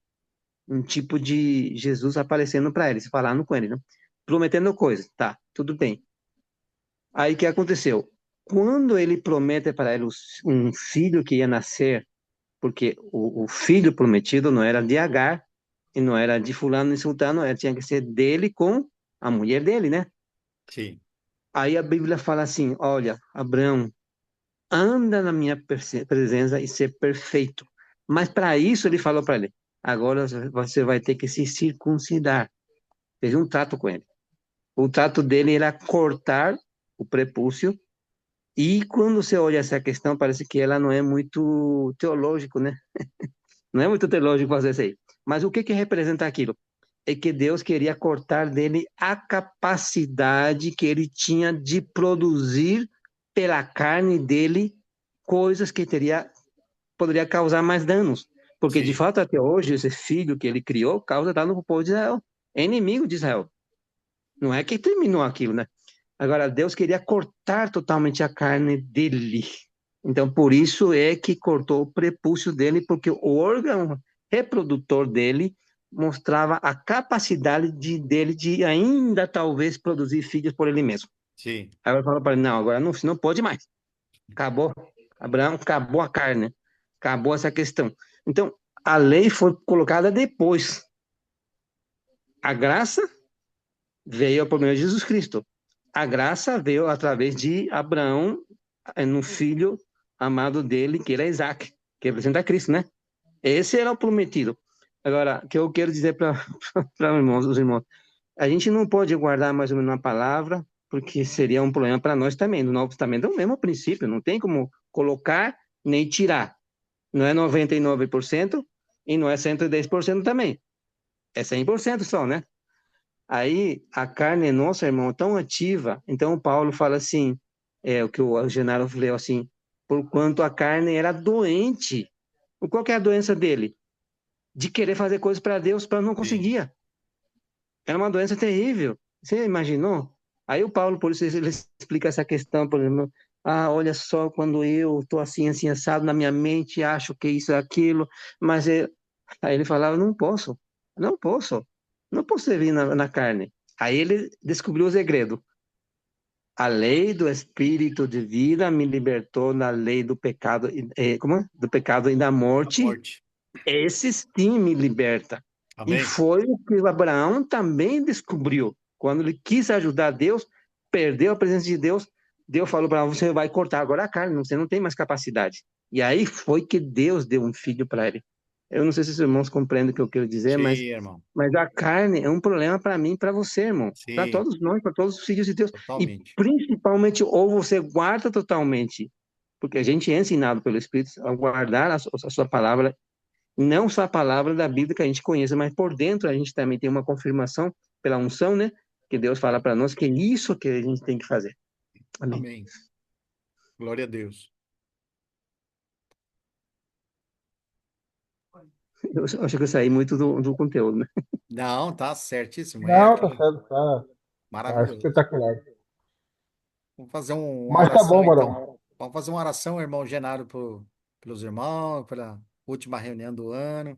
tipo de Jesus aparecendo para eles, falando com ele, né? Prometendo coisas, tá, tudo bem. Aí o que aconteceu? Quando ele promete para ele um filho que ia nascer, porque o filho prometido não era de Agar, e não era de fulano e sultano, tinha que ser dele com a mulher dele, né? sim, Aí a Bíblia fala assim, olha, Abraão, anda na minha presença e ser perfeito. Mas para isso ele falou para ele, agora você vai ter que se circuncidar. Fez um trato com ele. O trato dele era cortar o prepúcio. E quando você olha essa questão, parece que ela não é muito teológico, né? Não é muito teológico fazer isso aí. Mas o que que representa aquilo? É que Deus queria cortar dele a capacidade que ele tinha de produzir pela carne dele coisas que poderia causar mais danos. Porque, de sim, fato, até hoje, esse filho que ele criou causa dano para o povo de Israel. É inimigo de Israel. Não é que terminou aquilo, né? Agora, Deus queria cortar totalmente a carne dele. Então, por isso é que cortou o prepúcio dele, porque o órgão reprodutor dele mostrava a capacidade dele de ainda talvez produzir filhos por ele mesmo. sim, Aí ele falou para ele, não, agora não pode mais. Acabou. Abraão, acabou a carne. Acabou essa questão. Então, a lei foi colocada depois. A graça veio por meio de Jesus Cristo. A graça veio através de Abraão, no filho amado dele, que era Isaac, que representa Cristo, né? Esse era o prometido. Agora, o que eu quero dizer para os irmãos, a gente não pode guardar mais ou menos uma palavra, porque seria um problema para nós também. No Novo Testamento é o mesmo princípio, não tem como colocar nem tirar. Não é 99% e não é 110% também. É 100% só, né? Aí a carne nossa, irmão, tão ativa. Então Paulo fala assim, o que o Genaro leu assim, porquanto a carne era doente. Qual que é a doença dele? De querer fazer coisas para Deus, para não sim. conseguia. Era uma doença terrível. Você imaginou? Aí o Paulo, por isso, ele explica essa questão, por exemplo, olha só, quando eu estou assim, assado na minha mente, acho que isso é aquilo, mas aí ele falava, não posso, não posso servir na carne. Aí ele descobriu o segredo. A lei do Espírito de vida me libertou da lei do pecado, como é? Do pecado e da A morte. morte. Esse sim me liberta. E Amém. foi o que Abraão também descobriu. Quando ele quis ajudar Deus, perdeu a presença de Deus, Deus falou para ele, você vai cortar agora a carne, você não tem mais capacidade. E aí foi que Deus deu um filho para ele. Eu não sei se os irmãos compreendem o que eu quero dizer, Sim, mas, irmão. mas a carne é um problema para mim e para você, irmão. Para Sim, todos nós, para todos os filhos de Deus. E totalmente. principalmente, ou você guarda totalmente, porque a gente é ensinado pelo Espírito a guardar a sua palavra, não só a palavra da Bíblia que a gente conhece, mas por dentro a gente também tem uma confirmação pela unção, né? Que Deus fala para nós que é isso que a gente tem que fazer. Amém. Amém. Glória a Deus. Eu acho que eu saí muito do conteúdo, né? Não, tá certíssimo. É Não, tá aquela certo, tá maravilhoso. espetacular. Vamos fazer uma Mas tá oração, bom, então. Barão. Vamos fazer uma oração, irmão Genaro, pelos irmãos, pela última reunião do ano.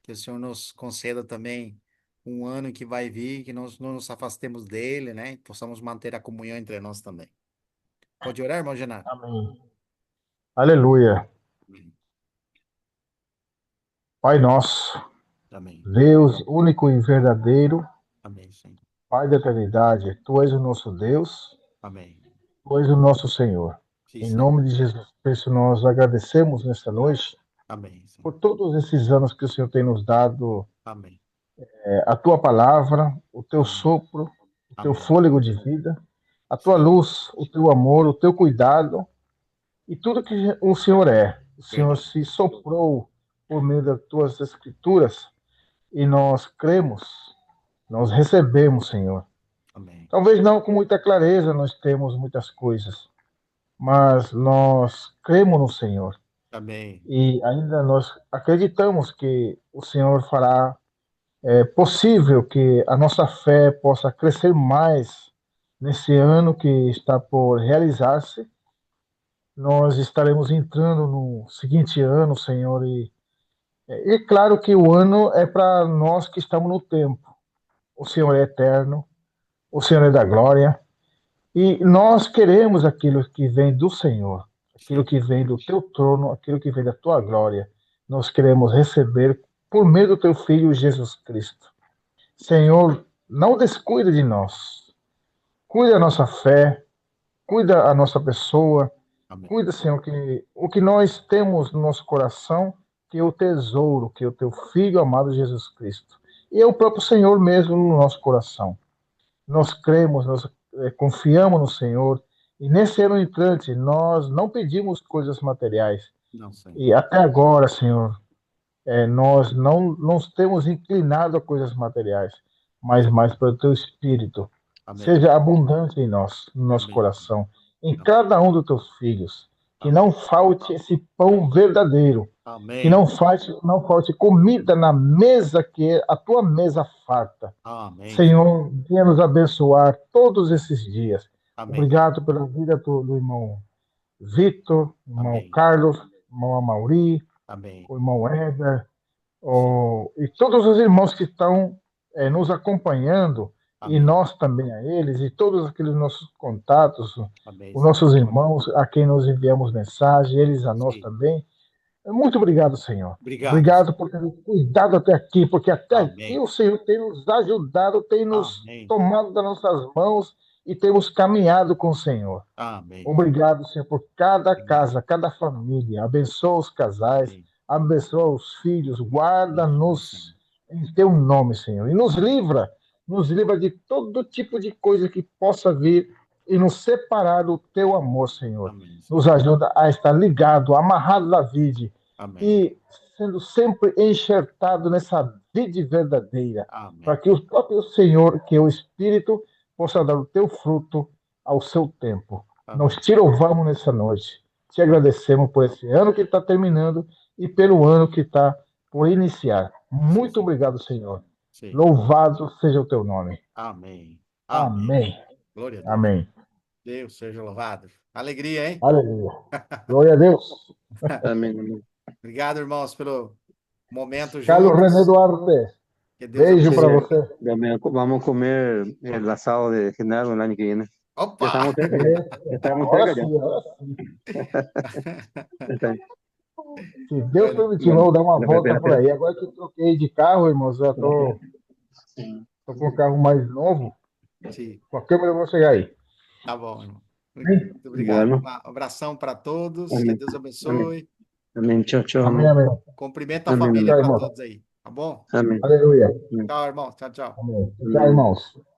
Que o Senhor nos conceda também um ano que vai vir, que nós não nos afastemos dele, né? E possamos manter a comunhão entre nós também. Pode orar, irmão Genaro? Amém. Aleluia. Pai nosso, Amém. Deus único e verdadeiro, Amém, Senhor. Pai da eternidade, Tu és o nosso Deus, Amém. Tu és o nosso Senhor. Sim, Em Senhor. nome de Jesus Cristo, nós agradecemos nesta noite Amém, Senhor. por todos esses anos que o Senhor tem nos dado, Amém. a Tua palavra, o Teu Amém. sopro, o Teu Amém. fôlego de vida, a Tua Sim, luz, o Teu amor, o Teu cuidado e tudo que o Senhor é. O Senhor verdade. se soprou por meio das Tuas Escrituras e nós cremos, nós recebemos, Senhor. Amém. Talvez não com muita clareza nós temos muitas coisas, mas nós cremos no Senhor Amém. e ainda nós acreditamos que o Senhor fará possível que a nossa fé possa crescer mais nesse ano que está por realizar-se. Nós estaremos entrando no seguinte ano, Senhor, e é claro que o ano é para nós que estamos no tempo. O Senhor é eterno, o Senhor é da glória, e nós queremos aquilo que vem do Senhor, aquilo Sim. que vem do teu trono, aquilo que vem da tua glória. Nós queremos receber por meio do teu Filho Jesus Cristo. Senhor, não descuida de nós. Cuida a nossa fé, cuida a nossa pessoa, Amém. cuida, Senhor, que o que nós temos no nosso coração, que é o tesouro, que é o teu Filho amado Jesus Cristo. E é o próprio Senhor mesmo no nosso coração. Nós cremos, nós confiamos no Senhor. E nesse ano entrante, nós não pedimos coisas materiais. Não, Senhor. E até agora, Senhor, nós não nos temos inclinado a coisas materiais, mas mais para o teu Espírito. Amém. Seja abundante em nós, no nosso Amém. coração, em Amém. cada um dos teus filhos. Que Amém. não falte esse pão verdadeiro. Que Amém. não falte comida na mesa, que é a tua mesa farta. Amém. Senhor, venha nos abençoar todos esses dias. Amém. Obrigado pela vida do irmão Vitor, irmão Amém. Carlos, irmão Amauri, Amém. o irmão Éder, Sim. e todos os irmãos que estão nos acompanhando, e Amém. nós também a eles, e todos aqueles nossos contatos, Amém, os Senhor. nossos irmãos a quem nós enviamos mensagem, eles a nós Sim. também. Muito obrigado, Senhor. Obrigado, Obrigado Senhor. por ter nos cuidado até aqui, porque até aqui Amém. o Senhor tem nos ajudado, tem nos Amém. tomado das nossas mãos e temos caminhado com o Senhor. Amém. Obrigado, Senhor, por cada Obrigado. casa, cada família. Abençoa os casais, Amém. abençoa os filhos, Sim, Senhor. guarda-nos em teu nome, Senhor. E Amém. nos livra de todo tipo de coisa que possa vir e nos separar do teu amor, Senhor. Amém, Senhor. Nos ajuda a estar ligado, amarrado na vide Amém. e sendo sempre enxertado nessa vide verdadeira, para Amém. que o próprio Senhor, que é o Espírito, possa dar o teu fruto ao seu tempo. Nós Amém. te louvamos nessa noite. Te Amém. agradecemos por esse ano que está terminando e pelo ano que está por iniciar. Sim, Muito Senhor. obrigado, Senhor. Sim. Louvado seja o teu nome. Amém. Amém. Amém. Glória a Deus. Amém. Deus seja louvado. Alegria, hein? Aleluia. Glória a Deus. Amém, amém. Obrigado, irmãos, pelo momento Carlos René juntos. Duarte, Que Deus beijo para abençoe. você. Vamos a comer el asado de Genaro el año que viene. Ya Opa! estamos cerca ya. Ya estamos Agora cerca ya. sim, agora sim. Ya está. Se Deus Bueno, permitir, Bueno, vou dar uma espera, volta espera, por espera. aí. Agora que eu troquei de carro, irmãos, já tô com um carro mais novo. sim, Com a câmera eu vou chegar aí. tá bom, irmão. Amém? Muito obrigado. Bueno, Um abração para todos. Que amén. Deus Amén. abençoe. Amén. Chao, chao, Amém, amén. amém. Cumprimento a Amén, família amén. Tchau, para irmãos. todos aí. Tá bom? Amén. Aleluia. Amén. Tchau, irmão. Tchau, tchau. Amém. Tchau, Amén. irmãos.